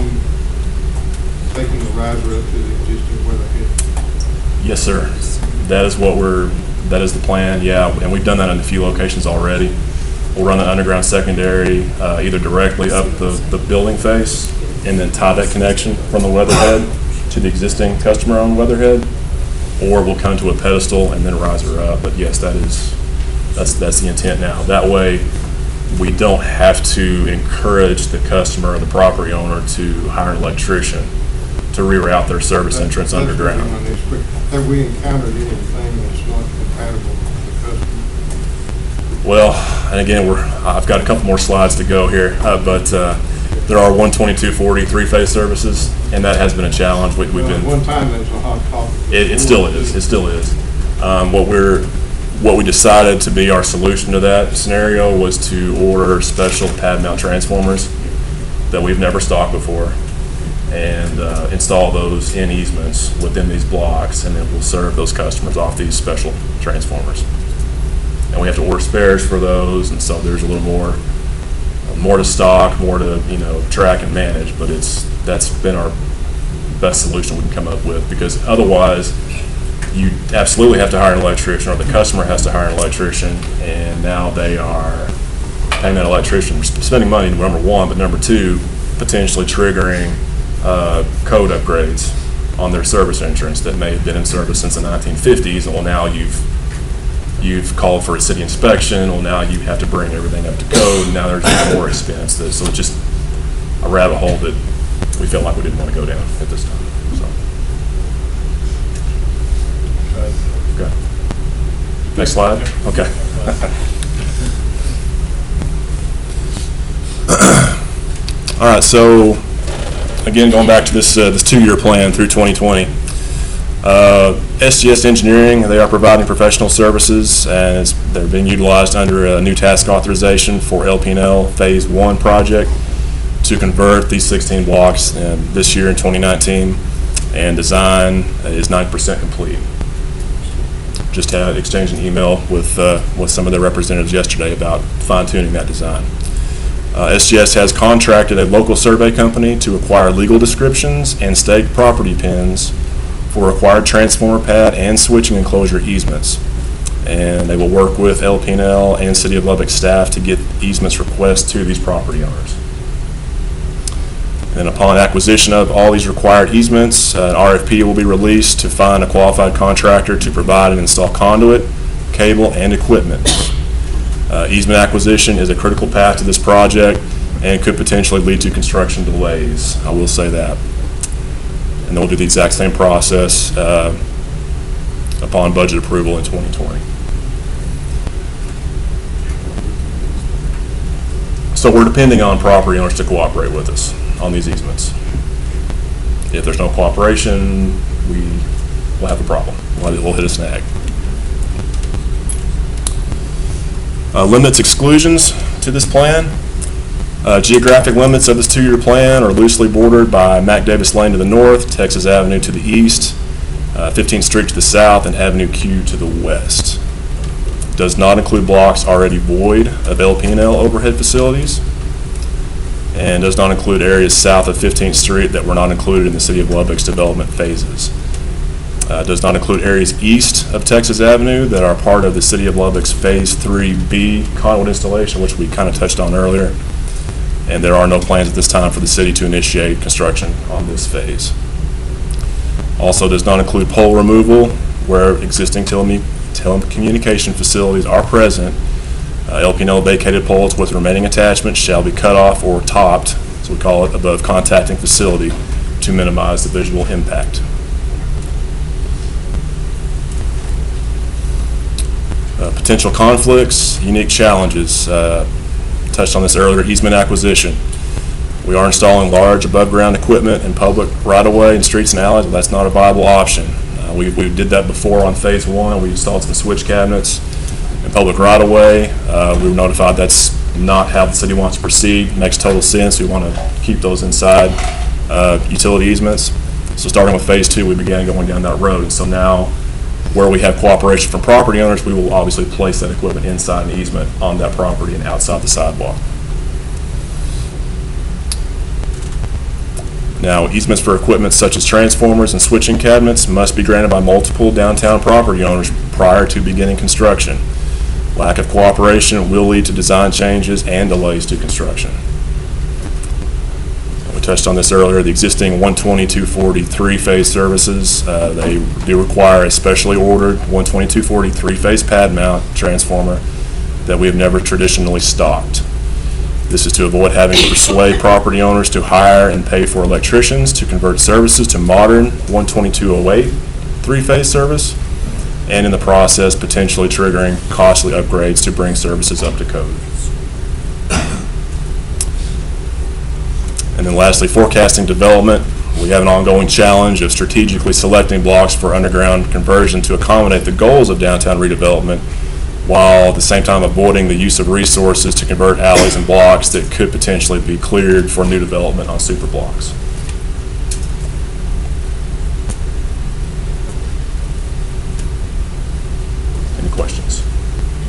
taking the riser up to the existing weatherhead? Yes, sir. That is the plan, yeah, and we've done that in a few locations already. We'll run the underground secondary either directly up the building face and then tie that connection from the weatherhead to the existing customer-owned weatherhead, or we'll come to a pedestal and then riser up. But yes, that's the intent now. That way, we don't have to encourage the customer or the property owner to hire an electrician to reroute their service entrance underground. Have we encountered anything that's not compatible with the customer? Well, and again, I've got a couple more slides to go here, but there are 12240 three-phase services, and that has been a challenge. We've been one time that was a hot topic. It still is. It still is. What we decided to be our solution to that scenario was to order special pad mount transformers that we've never stocked before, and install those in easements within these blocks, and then we'll serve those customers off these special transformers. And we have to order spares for those, and so there's a little more to stock, more to track and manage. But that's been our best solution we can come up with, because otherwise you absolutely have to hire an electrician, or the customer has to hire an electrician, and now they are paying that electrician, spending money, number one, but number two, potentially triggering code upgrades on their service entrance that may have been in service since the 1950s. And well, now you've called for a city inspection. Well, now you have to bring everything up to code, and now there's even more expense. So it's just a rabbit hole that we felt like we didn't want to go down at this time. So. Okay. Next slide. Okay. All right. So again, going back to this 2-year plan through 2020. SGS Engineering, they are providing professional services, and they're being utilized under a new task authorization for LP&L Phase 1 project to convert these 16 blocks this year in 2019, and design is 90% complete. Just had exchanged an email with some of their representatives yesterday about fine-tuning that design. SGS has contracted a local survey company to acquire legal descriptions and staked property pins for required transformer pad and switching enclosure easements. And they will work with LP&L and City of Lubbock staff to get easements requests to these property owners. And upon acquisition of all these required easements, an RFP will be released to find a qualified contractor to provide and install conduit, cable, and equipment. Easement acquisition is a critical path to this project and could potentially lead to construction delays. I will say that. And then we'll do the exact same process upon budget approval in 2020. So we're depending on property owners to cooperate with us on these easements. If there's no cooperation, we will have a problem. We'll hit a snag. Limits exclusions to this plan. Geographic limits of this 2-year plan are loosely bordered by Mac Davis Lane to the north, Texas Avenue to the east, 15th Street to the south, and Avenue Q to the west. Does not include blocks already void of LP&L overhead facilities, and does not include areas south of 15th Street that were not included in the City of Lubbock's development phases. Does not include areas east of Texas Avenue that are part of the City of Lubbock's Phase 3B conduit installation, which we kind of touched on earlier. And there are no plans at this time for the city to initiate construction on this phase. Also does not include pole removal where existing telecommunication facilities are present. LP&L vacated poles with remaining attachments shall be cut off or topped, as we call it, above contacting facility to minimize the visual impact. Potential conflicts, unique challenges. Touched on this earlier, easement acquisition. We are installing large above-ground equipment in public right-of-way and streets and alleys, but that's not a viable option. We did that before on phase 1. We installed some switch cabinets in public right-of-way. We were notified that's not how the city wants to proceed. Makes total sense. We want to keep those inside utility easements. So starting with phase 2, we began going down that road. And so now, where we have cooperation from property owners, we will obviously place that equipment inside an easement on that property and outside the sidewalk. Now, easements for equipment such as transformers and switching cabinets must be granted by multiple downtown property owners prior to beginning construction. Lack of cooperation will lead to design changes and delays to construction. We touched on this earlier, the existing 120/240 three-phase services, they do require a specially ordered 120/240 three-phase pad mount transformer that we have never traditionally stocked. This is to avoid having to persuade property owners to hire and pay for electricians to convert services to modern 122/08 three-phase service, and in the process potentially triggering costly upgrades to bring services up to code. And then lastly, forecasting development. We have an ongoing challenge of strategically selecting blocks for underground conversion to accommodate the goals of downtown redevelopment, while at the same time avoiding the use of resources to convert alleys and blocks that could potentially be cleared for new development on super blocks. Any questions?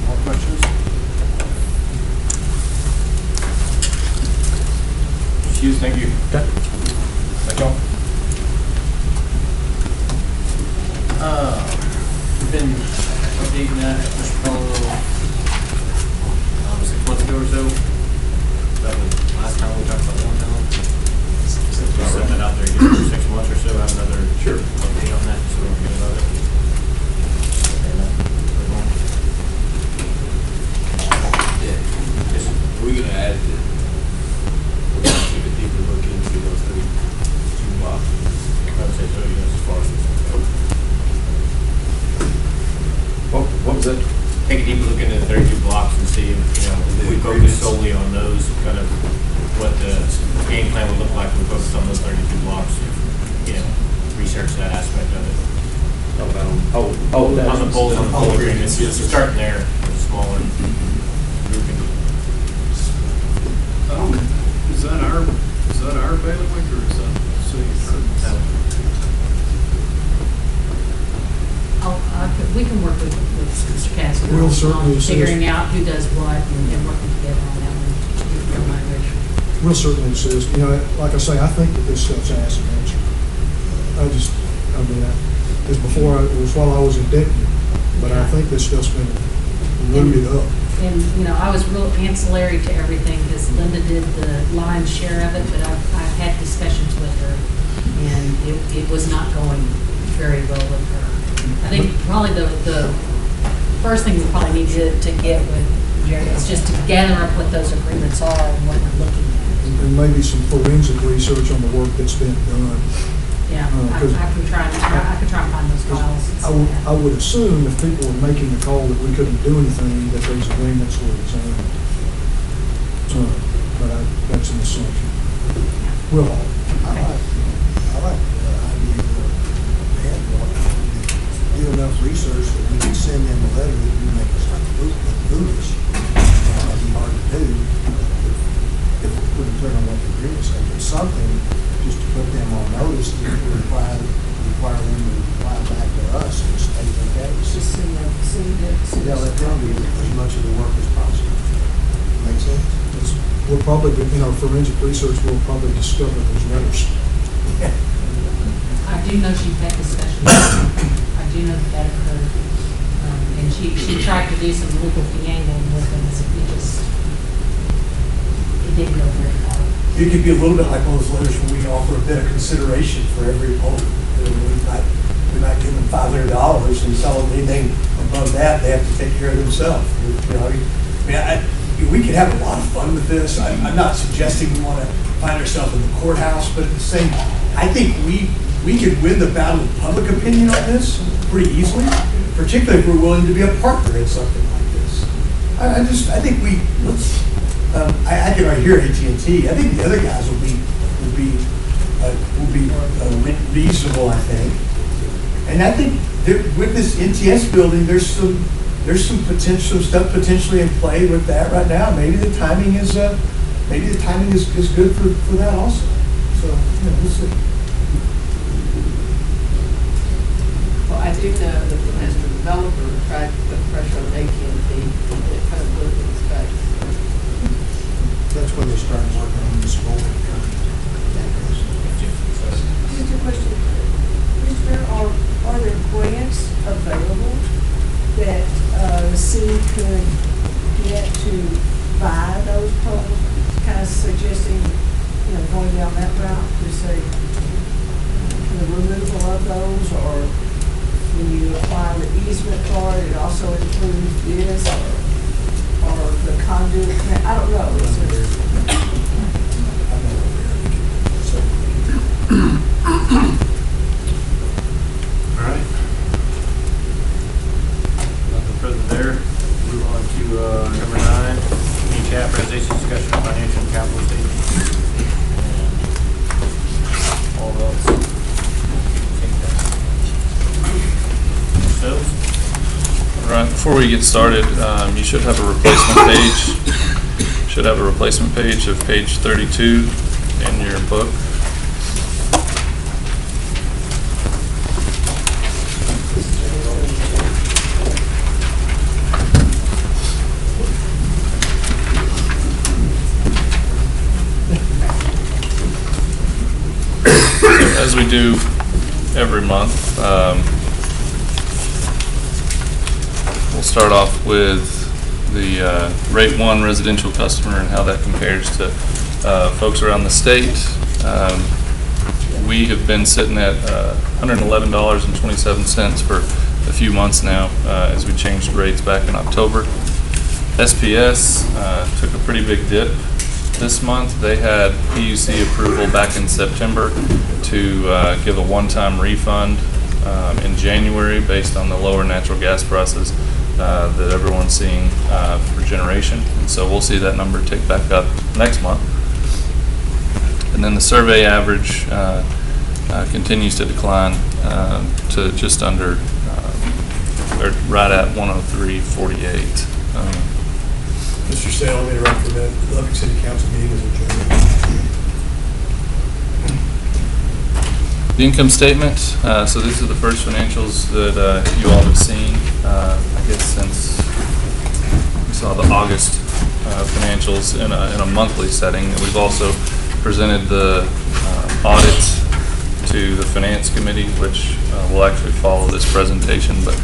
More questions? Hughes, thank you. Okay. Thank y'all. We've been updating that at Mr. Polo 6 months ago or so. That was last time we talked about downtown. We'll set that out there again for 6 months or so, have another update on that, so we don't forget about it. Yeah. We're gonna add it. We're gonna take a deeper look into those 32 blocks. I would say so, yes, as far as it's concerned. What was that? Take a deeper look into the 32 blocks and see if, if we focus solely on those, kind of what the game plan would look like if we focus on those 32 blocks, research that aspect of it. On the polls, on the poll agreements, just starting there, smaller grouping. Is that our bailiwick or is that city attorney? We can work with Mr. Cassidy We'll certainly on assist. figuring out who does what and working together on that one. If you don't mind, Rich. We'll certainly assist. Like I say, I think that this stuff's asked and answered. It was while I was in deputy, but I think this stuff's been rooted up. And, I was real ancillary to everything because Linda did the lion's share of it, but I've had discussions with her and it was not going very well with her. I think probably the first thing we probably need to get with Jerry is just to gather up what those agreements are and what we're looking at. And maybe some forensic research on the work that's been done. Yeah, I can try and find those files. and see that. I would assume if people were making the call that we couldn't do anything, that those agreements were examined. that's an assumption. We'll all. I like the idea that they had, do enough research that we can send them a letter that would make us like foolish. That'd be hard to do if we couldn't turn on what the agreement says, but something just to put them on notice to require them to reply back to us and state their case. Just send it. Yeah, let them do as much of the work as possible. Make sense? We'll probably, in our forensic research, we'll probably discover those letters. I do know she's had discussions. I do know that occurred. And she tried to do some legal fiangling with them, it didn't go very far. It could be a little bit like one of those letters where we offer a bit of consideration for every opponent. We might give them $500 and tell them anything above that, they have to take care of themselves. You know, we could have a lot of fun with this. I'm not suggesting we want to find ourselves in the courthouse, but at the same, I think we could win the battle of public opinion on this pretty easily, particularly if we're willing to be a partner in something like this. I think I can already hear AT&T. I think the other guys will be reasonable, I think. And I think with this NTS building, there's some potential stuff potentially in play with that right now. Maybe the timing is good for that also. So we'll see. Well, I do know that the master developer tried to put pressure on AT&T, and it kind of blew it in its face. That's when they started working on this board. Just a question. Are there grants available that the city could get to buy those poles? Kind of suggesting, going down that route to say the removal of those, or when you apply the easement for it, it also includes this, or the conduit. I don't know. Is there, All right. Nothing further there. Move on to number 9, recap presentation discussion of financial and capital statements. And all those. All right, before we get started, you should have a replacement page. Should have a replacement page of page 32 in your book. As we do every month, we'll start off with the rate 1 residential customer and how that compares to folks around the state. We have been sitting at $111.27 for a few months now as we changed rates back in October. SPS took a pretty big dip this month. They had PUC approval back in September to give a one-time refund in January based on the lower natural gas prices that everyone's seeing for generation. And so we'll see that number tick back up next month. And then the survey average continues to decline to just under, or right at 103.48. Mr. Sale, let me interrupt for a minute. The Lubbock City Council meeting is adjourned. The income statement, so these are the first financials that you all have seen, I guess since we saw the August financials in a monthly setting. And we've also presented the audit to the Finance Committee, which will actually follow this presentation. But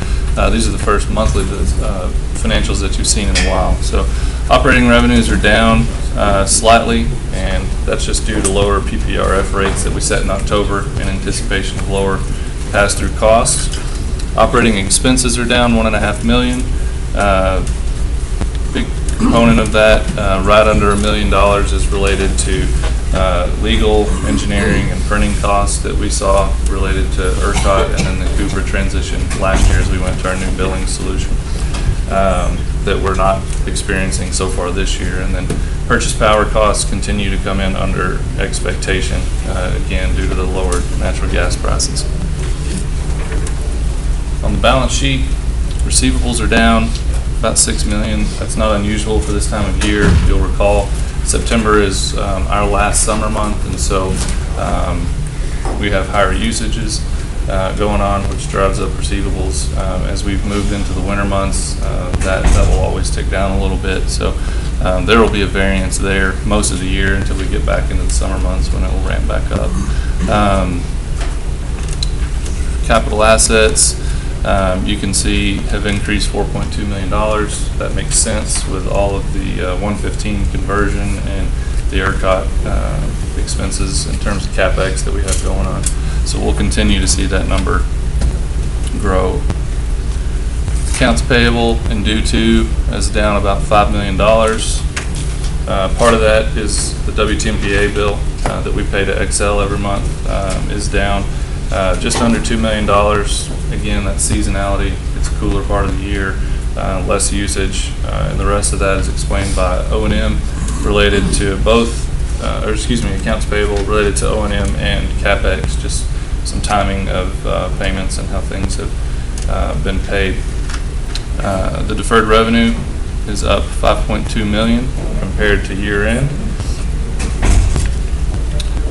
these are the first monthly financials that you've seen in a while. So operating revenues are down slightly, and that's just due to lower PPRF rates that we set in October in anticipation of lower pass-through costs. Operating expenses are down $1.5 million. Big component of that, right under $1 million, is related to legal, engineering, and printing costs that we saw related to ERCOT and then the Cooper transition last year as we went to our new billing solution. that we're not experiencing so far this year. And then purchase power costs continue to come in under expectation, again, due to the lower natural gas prices. On the balance sheet, receivables are down about $6 million. That's not unusual for this time of year. You'll recall September is our last summer month, and so we have higher usages going on, which drives up receivables. As we've moved into the winter months, that will always tick down a little bit. So there will be a variance there most of the year until we get back into the summer months when it will ramp back up. Capital assets, you can see, have increased $4.2 million. That makes sense with all of the 115 conversion and the ERCOT expenses in terms of CapEx that we have going on. So we'll continue to see that number grow. Accounts payable and due to is down about $5 million. Part of that is the WTMPA bill that we pay to Excel every month is down just under $2 million. Again, that's seasonality. It's a cooler part of the year, less usage, and the rest of that is explained by O&M related to both, accounts payable related to O&M and CapEx, just some timing of payments and how things have been paid. The deferred revenue is up $5.2 million compared to year end.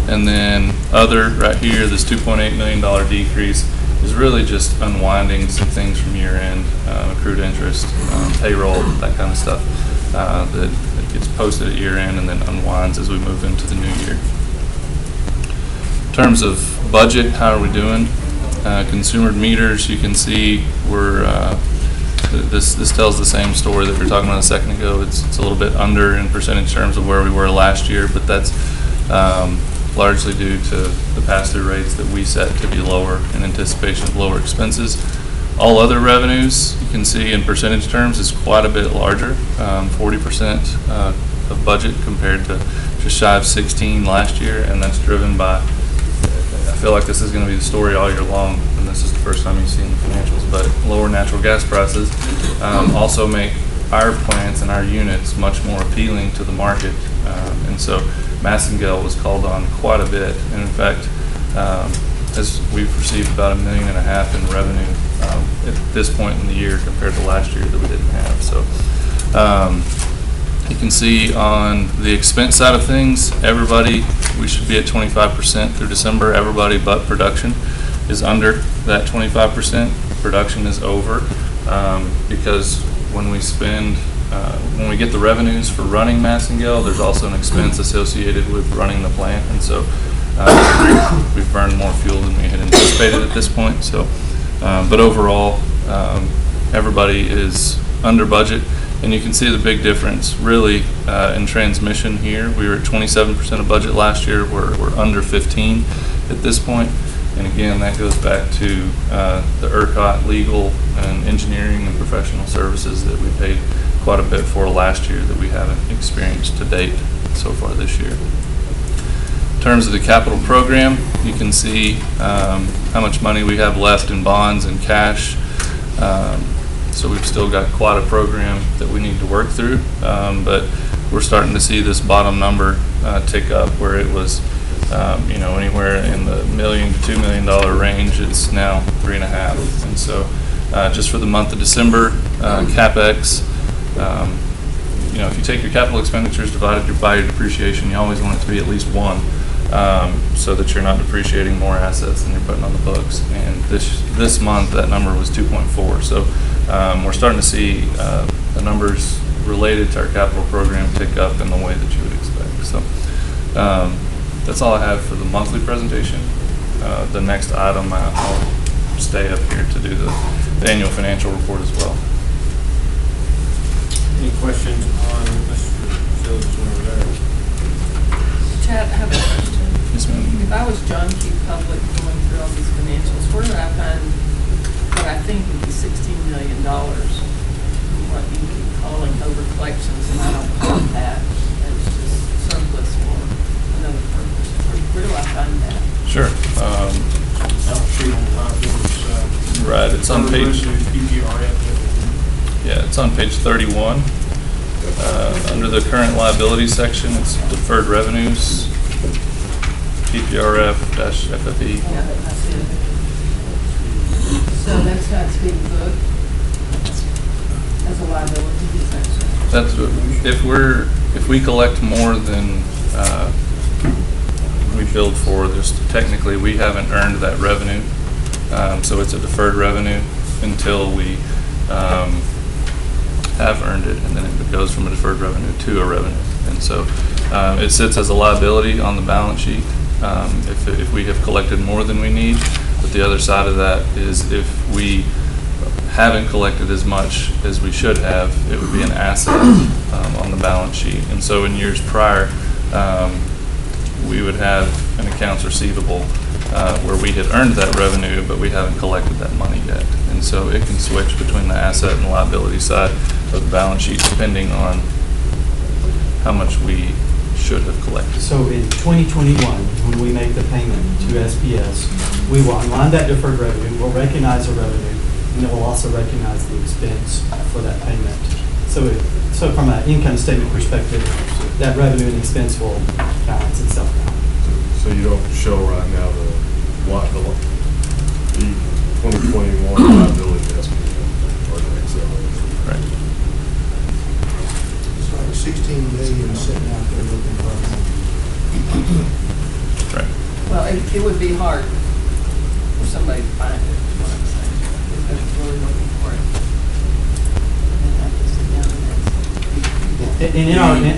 And then other right here, this $2.8 million decrease is really just unwinding some things from year end, accrued interest, payroll, that kind of stuff that gets posted at year end and then unwinds as we move into the new year. In terms of budget, how are we doing? Consumer meters, you can see this tells the same story that we were talking about a second ago. It's a little bit under in percentage terms of where we were last year, but that's largely due to the pass-through rates that we set to be lower in anticipation of lower expenses. All other revenues, you can see in percentage terms, is quite a bit larger, 40% of budget compared to just shy of 16 last year, and that's driven by, I feel like this is going to be the story all year long, and this is the first time you've seen the financials, but lower natural gas prices also make our plants and our units much more appealing to the market, and so Massengale was called on quite a bit, and in fact, as we've received about $1.5 million in revenue at this point in the year compared to last year that we didn't have. So you can see on the expense side of things, everybody, we should be at 25% through December. Everybody but production is under that 25%. Production is over because when we spend, when we get the revenues for running Massengale, there's also an expense associated with running the plant, and so we've burned more fuel than we had anticipated at this point. So, but overall, everybody is under budget, and you can see the big difference really in transmission here. We were at 27% of budget last year. We're under 15 at this point, and again, that goes back to the ERCOT legal and engineering and professional services that we paid quite a bit for last year that we haven't experienced to date so far this year. In terms of the capital program, you can see how much money we have left in bonds and cash. So we've still got quite a program that we need to work through, but we're starting to see this bottom number tick up where it was anywhere in the $1 million to $2 million range. It's now 3.5. And so just for the month of December, CapEx, if you take your capital expenditures divided by your depreciation, you always want it to be at least 1, so that you're not depreciating more assets than you're putting on the books. And this month, that number was 2.4. So we're starting to see the numbers related to our capital program tick up in the way that you would expect. So that's all I have for the monthly presentation. The next item, I'll stay up here to do the annual financial report as well. Any questions on Mr. Phillips over there? Chad, I have a question. Yes, ma'am. If I was John Q. Public going through all these financials, where would I find what I think would be $16 million? What you keep calling over collections, and I don't count that as just surplus for another purpose. Where do I find that? Sure. Balance sheet on liabilities. Right, it's on page. PPRF. Yeah, It's on page 31. Under the current liability section, it's deferred revenues, PPRF-FFE. Yeah, I see it. So that's how it's being booked as a liability section. That's, if we collect more than we billed for, technically, we haven't earned that revenue. So it's a deferred revenue until we have earned it, and then it goes from a deferred revenue to a revenue. And so it sits as a liability on the balance sheet if we have collected more than we need. But the other side of that is if we haven't collected as much as we should have, it would be an asset on the balance sheet. And so in years prior, we would have an accounts receivable where we had earned that revenue, but we haven't collected that money yet. And so it can switch between the asset and liability side of the balance sheet depending on how much we should have collected. So in 2021, when we make the payment to SPS, we will unwind that deferred revenue, we'll recognize the revenue, and it will also recognize the expense for that payment. So from an income statement perspective, that revenue and expense will balance itself out. So you don't show right now the 2021 liability estimate or the Excel. Right. It's like 16 million sitting out there looking for Right. Well, it would be hard for somebody to find it, is what I'm saying, if they're really looking for it. They'd have to sit down and And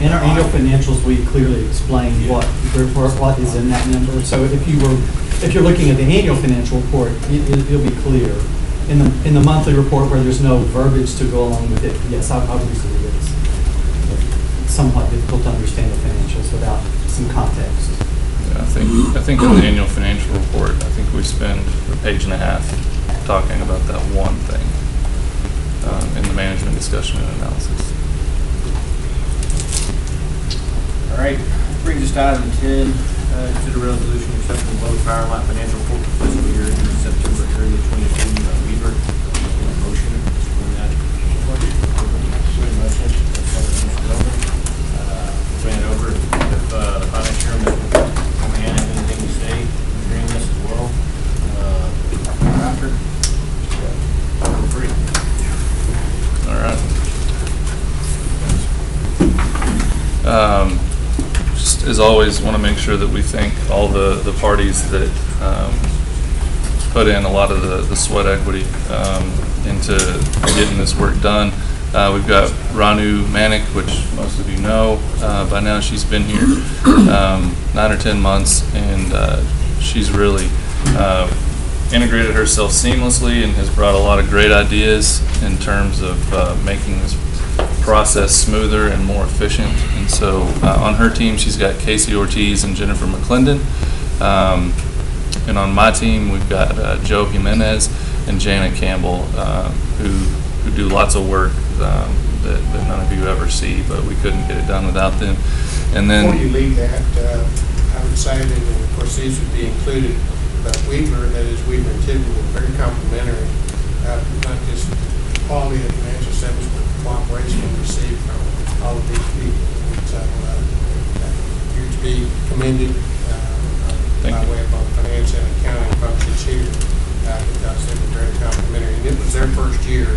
in our annual financials, we clearly explain what is in that number. So if you're looking at the annual financial report, it'll be clear. In the monthly report where there's no verbiage to go along with it, yes, obviously it is. It's somewhat difficult to understand the financials without some context. Yeah, I think in the annual financial report, I think we spend a page and a half talking about that one thing in the management discussion and analysis. All right, brings us to item 10, consider resolution accepting the Lowell Power Line financial report for fiscal year ending September 30, 2020 by Weaver. Motion to bring that forward. Motion. Bring it over. If the finance chairman, man, have anything to say during this as well, after, feel free. All right. Just as always, want to make sure that we thank all the parties that put in a lot of the sweat equity into getting this work done. We've got Ranu Manik, which most of you know by now. She's been here 9 or 10 months, and she's really integrated herself seamlessly and has brought a lot of great ideas in terms of making this process smoother and more efficient. And so on her team, she's got Casey Ortiz and Jennifer McClendon. And on my team, we've got Joe Jimenez and Janet Campbell, who do lots of work that none of you ever see, but we couldn't get it done without them. And then Before you leave that, I would say that, and of course, these would be included, but Weaver, that is Weaver and Tidwell, were very complimentary, not just quality of financial service, but cooperation we received from all of these people. So you're to be commended by way of both finance and accounting functions here, because they were very complimentary. And it was their first year,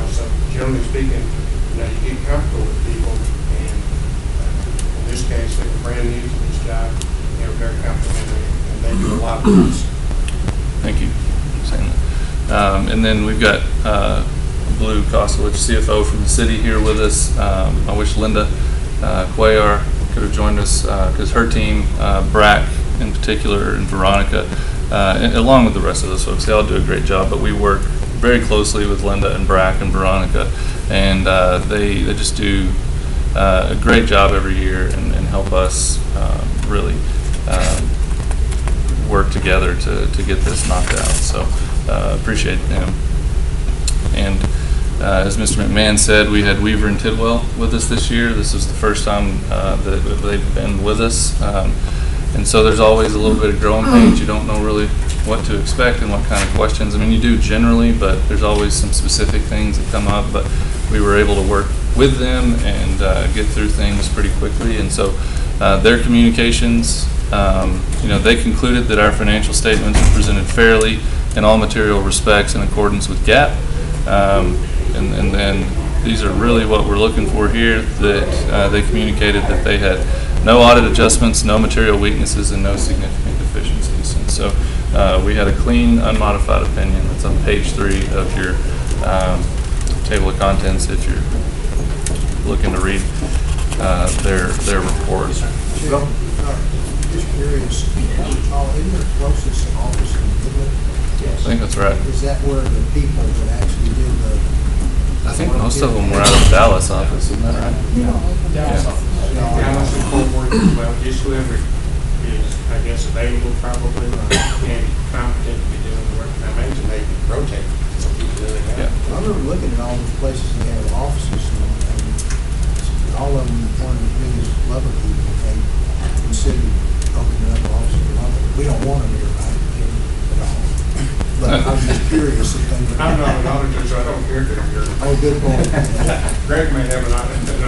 so generally speaking, you get comfortable with people, and in this case, they were brand new to this job. They were very complimentary, and they do a lot for us. Thank you for saying that. And then we've got Blue Kosovich, CFO from the city, here with us. I wish Linda Cuellar could have joined us because her team, Brack in particular, and Veronica, along with the rest of those folks, they all do a great job, but we work very closely with Linda and Brack and Veronica, and they just do a great job every year and help us really work together to get this knocked out. So appreciate them. And as Mr. McMahon said, we had Weaver and Tidwell with us this year. This is the first time that they've been with us. And so there's always a little bit of growing pains. You don't know really what to expect and what kind of questions. I mean, you do generally, but there's always some specific things that come up. But we were able to work with them and get through things pretty quickly. And so their communications, they concluded that our financial statements were presented fairly in all material respects in accordance with GAAP. And then these are really what we're looking for here, that they communicated that they had no audit adjustments, no material weaknesses, and no significant deficiencies. And so we had a clean, unmodified opinion that's on page 3 of your table of contents if you're looking to read their report. Just curious, isn't there closest office in Midland? I think that's right. Is that where the people that actually did the? I think most of them were out of the Dallas office, isn't that right? Dallas office. Dallas and Fort Worth, well, just whoever is, I guess, available probably, and competent to be doing the work. I imagine they rotate. Yeah. I remember looking at all those places they have offices, and all of them, one of the biggest Lubbock people, they considered opening up offices in Lubbock. We don't want them here, right? At all. But I'm just curious if they. I'm not an auditor, so I don't care if they're here. Oh, good point. Greg may have an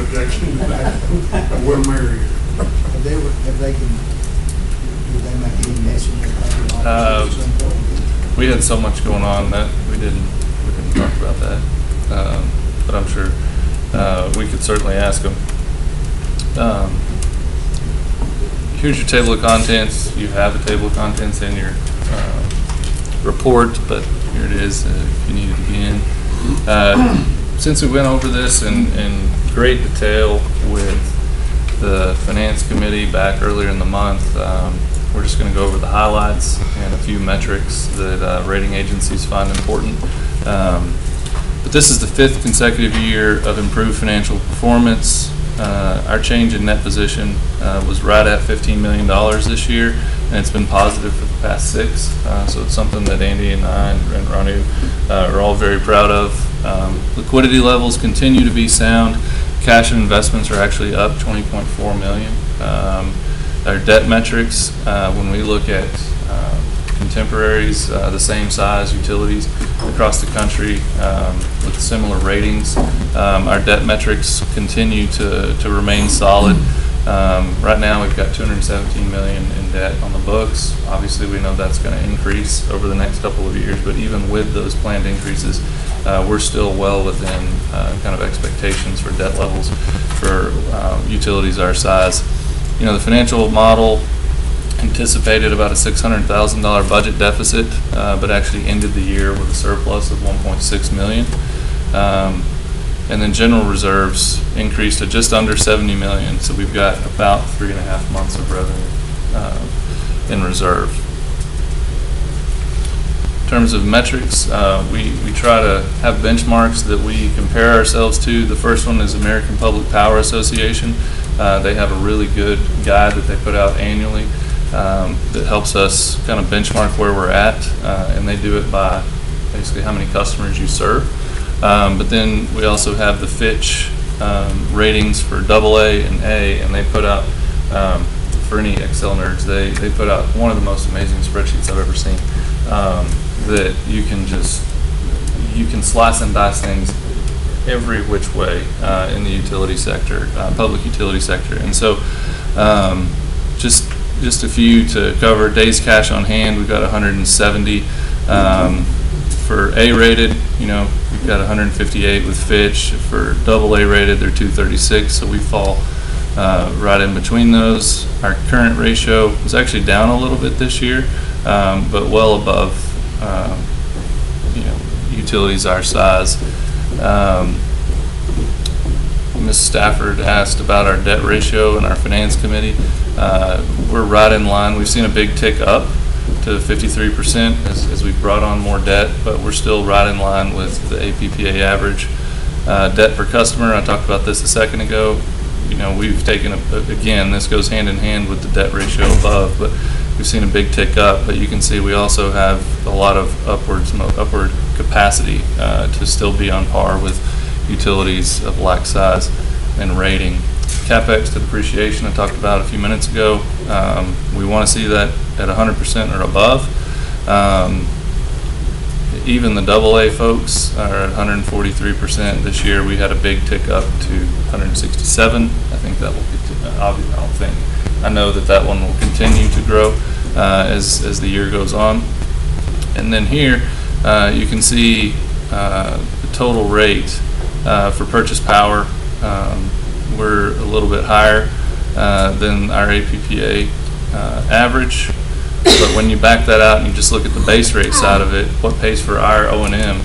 objection to that, but we're married. If they can, would they make any mention of offices at some point? We had so much going on that we didn't talk about that. But I'm sure we could certainly ask them. Here's your table of contents. You have a table of contents in your report, but here it is if you need it again. Since we went over this in great detail with the Finance Committee back earlier in the month, we're just going to go over the highlights and a few metrics that rating agencies find important. But this is the 5th consecutive year of improved financial performance. Our change in net position was right at $15 million this year, and it's been positive for the past 6. So it's something that Andy and I and Ronnie are all very proud of. Liquidity levels continue to be sound. Cash and investments are actually up $20.4 million. Our debt metrics, when we look at contemporaries, the same size utilities across the country with similar ratings, our debt metrics continue to remain solid. Right now we've got $217 million in debt on the books. Obviously we know that's going to increase over the next couple of years, but even with those planned increases, we're still well within kind of expectations for debt levels for utilities our size. You know, the financial model anticipated about a $600,000 budget deficit, but actually ended the year with a surplus of $1.6 million. And then general reserves increased to just under $70 million, so we've got about 3.5 months of revenue in reserve. In terms of metrics, we try to have benchmarks that we compare ourselves to. The first one is American Public Power Association. They have a really good guide that they put out annually that helps us kind of benchmark where we're at, and they do it by basically how many customers you serve. But then we also have the Fitch ratings for AA and A, and they put out, for any Excel nerds, they put out one of the most amazing spreadsheets I've ever seen, that you can slice and dice things every which way in the utility sector, public utility sector. And so just a few to cover. Days cash on hand, we've got 170. For A-rated, we've got 158 with Fitch. For AA rated, they're 236, so we fall right in between those. Our current ratio was actually down a little bit this year, but well above utilities our size. Ms. Stafford asked about our debt ratio in our finance committee. We're right in line. We've seen a big tick up to 53% as we've brought on more debt, but we're still right in line with the APPA average. Debt per customer, I talked about this a second ago. We've taken, again, this goes hand in hand with the debt ratio above, but we've seen a big tick up. But you can see we also have a lot of upward capacity to still be on par with utilities of like size and rating. CapEx to depreciation I talked about a few minutes ago. We want to see that at 100% or above. Even the AA folks are at 143% this year. We had a big tick up to 167. I think that will obviously, I don't think. I know that one will continue to grow as the year goes on. And then here you can see the total rate for purchase power. We're a little bit higher than our APPA average. But when you back that out and you just look at the base rate side of it, what pays for our O&M,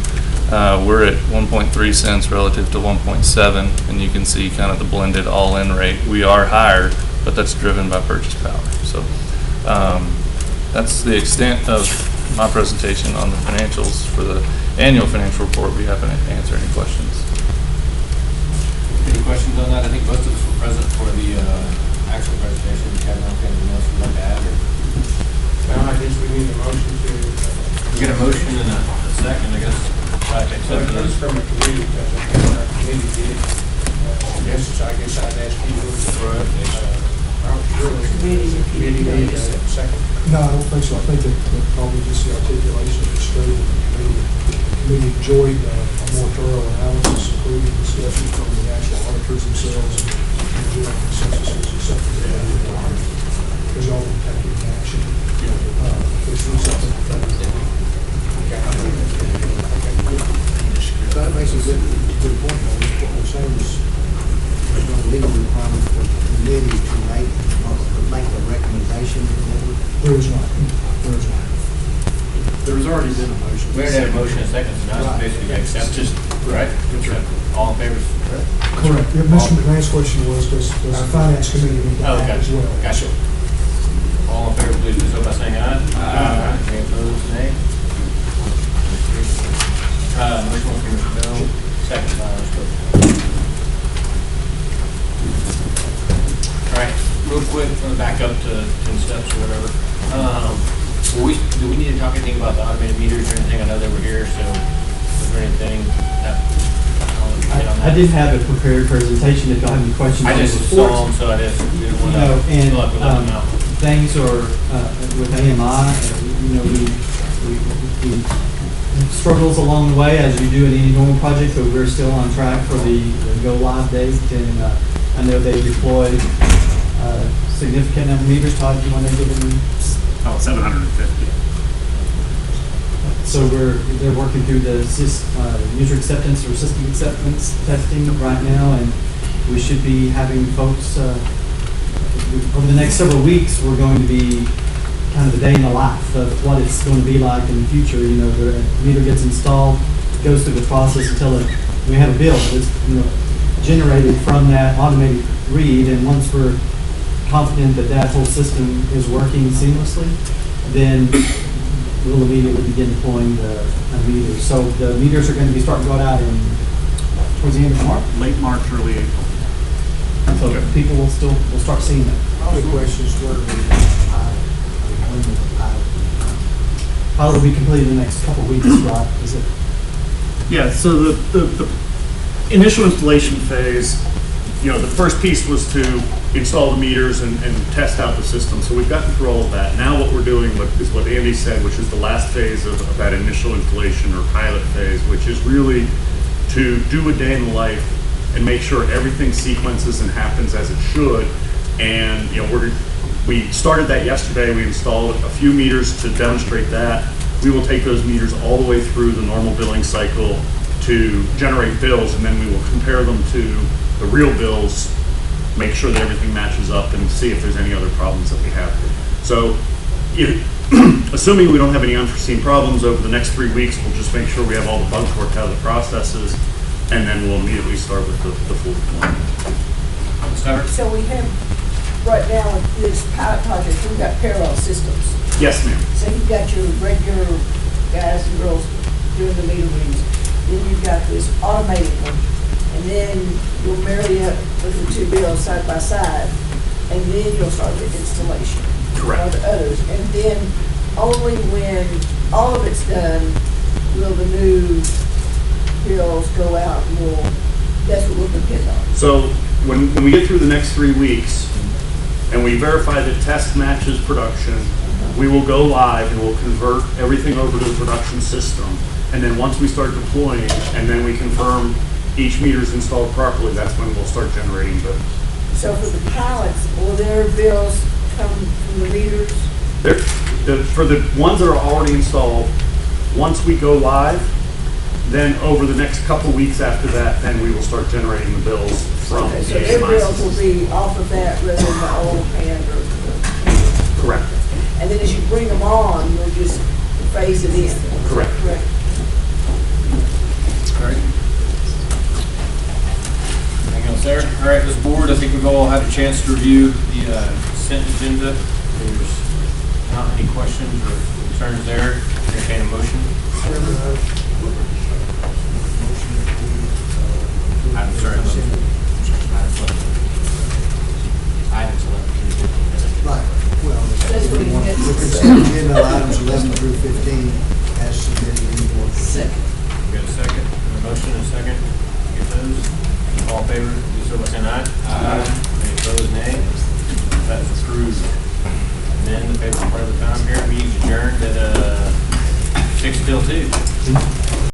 we're at 1.3 cents relative to 1.7, and you can see kind of the blended all-in rate. We are higher, but that's driven by purchase power. So that's the extent of my presentation on the financials for the annual financial report. We haven't answered any questions. Any questions on that? I think most of us were present for the actual presentation. Kevin, anything else you'd like to add? I guess we need a motion to. We get a motion and a second, I guess. Right, So it comes from a committee, because I think our committee did it. Yes, so I guess I'd ask you. I'm sure the committee did it. Second. No, I don't think so. I think that probably just the articulation of the study. We enjoyed a more thorough analysis, including discussion from the actual auditors themselves and doing consensus is something that we want. Because y'all will take any action. Which is something that That makes a good point, though. What we're saying is there's no legal requirement for the committee to make a recommendation. there was not. There was not. There was already been a motion. We already had a motion and a second, so now it's basically accept, just, right? All in favor? Correct. Yeah, Mr. McMahon's question was, does the finance committee need to Oh, act as well? Gotcha. All in favor, please do so by saying aye. Aye. Any opposed, nay? Which one from Mr. Bell? Second by Mr. Bell. All right, real quick, I'm gonna back up to 10 steps or whatever. Do we need to talk anything about the automated meters or anything? I know they were here, so was there anything that? I did have a prepared presentation if y'all have any questions. I on the just report. saw them, so I just didn't want You know, to and feel like we left them out. things are, with AMI, we struggles along the way as we do in any normal project, but we're still on track for the go-live date. And I know they deployed significant number of meters. Todd, do you want to give them? Oh, 750. So they're working through the user acceptance or system acceptance testing right now, and we should be having folks, over the next several weeks, we're going to be kind of the day in the life of what it's going to be like in the future. You know, the meter gets installed, goes through the process until we have a bill that's generated from that automated read, and once we're confident that that whole system is working seamlessly, then we'll immediately begin deploying the meters. So the meters are going to be starting to go out towards the end of March. Late March, early April. So people will start seeing them. All the questions were, Pilot will be completed in the next couple of weeks, right? Is it? Yeah, so the initial installation phase, the first piece was to install the meters and test out the system. So we've gotten through all of that. Now what we're doing is what Andy said, which is the last phase of that initial installation or pilot phase, which is really to do a day in the life and make sure everything sequences and happens as it should. And we started that yesterday. We installed a few meters to demonstrate that. We will take those meters all the way through the normal billing cycle to generate bills, and then we will compare them to the real bills, make sure that everything matches up, and see if there's any other problems that we have. So assuming we don't have any unforeseen problems over the next 3 weeks, we'll just make sure we have all the bugs worked out of the processes, and then we'll immediately start with the full deployment. So we have, right now, with this pilot project, we've got parallel systems. Yes, ma'am. So you've got your regular guys and girls doing the meter reads. Then you've got this automated one. And then you'll marry up with the two bills side by side. And then you'll start the installation. Correct. Of the others. And then only when all of it's done will the new bills go out, and that's what we'll depend on. So when we get through the next 3 weeks and we verify that test matches production, We will go live and we'll convert everything over to the production system. And then once we start deploying, and then we confirm each meter's installed properly, that's when we'll start generating bills. So for the pilots, will their bills come from the meters? For the ones that are already installed, once we go live, then over the next couple weeks after that, then we will start generating the bills from Okay, the so their bills will AMI. be off of that rather than the old hand or, Correct, and then as you bring them on, you'll just phase it in. correct. Correct. All right. Anything else there? All right, this board, I think we've all had a chance to review the consent agenda. There's not any questions or concerns there. Entertain a motion. I'm sorry. Items 11 through 15. Right, well, That's what you get. the consent agenda items 11 through 15 as submitted in the board. Second. We got a second, a motion and a second. Get those. All in favor, do so by saying aye. Aye. Any opposed, nay? That's approved. And then the favorite part of the time here, meeting adjourned at 6 till 2.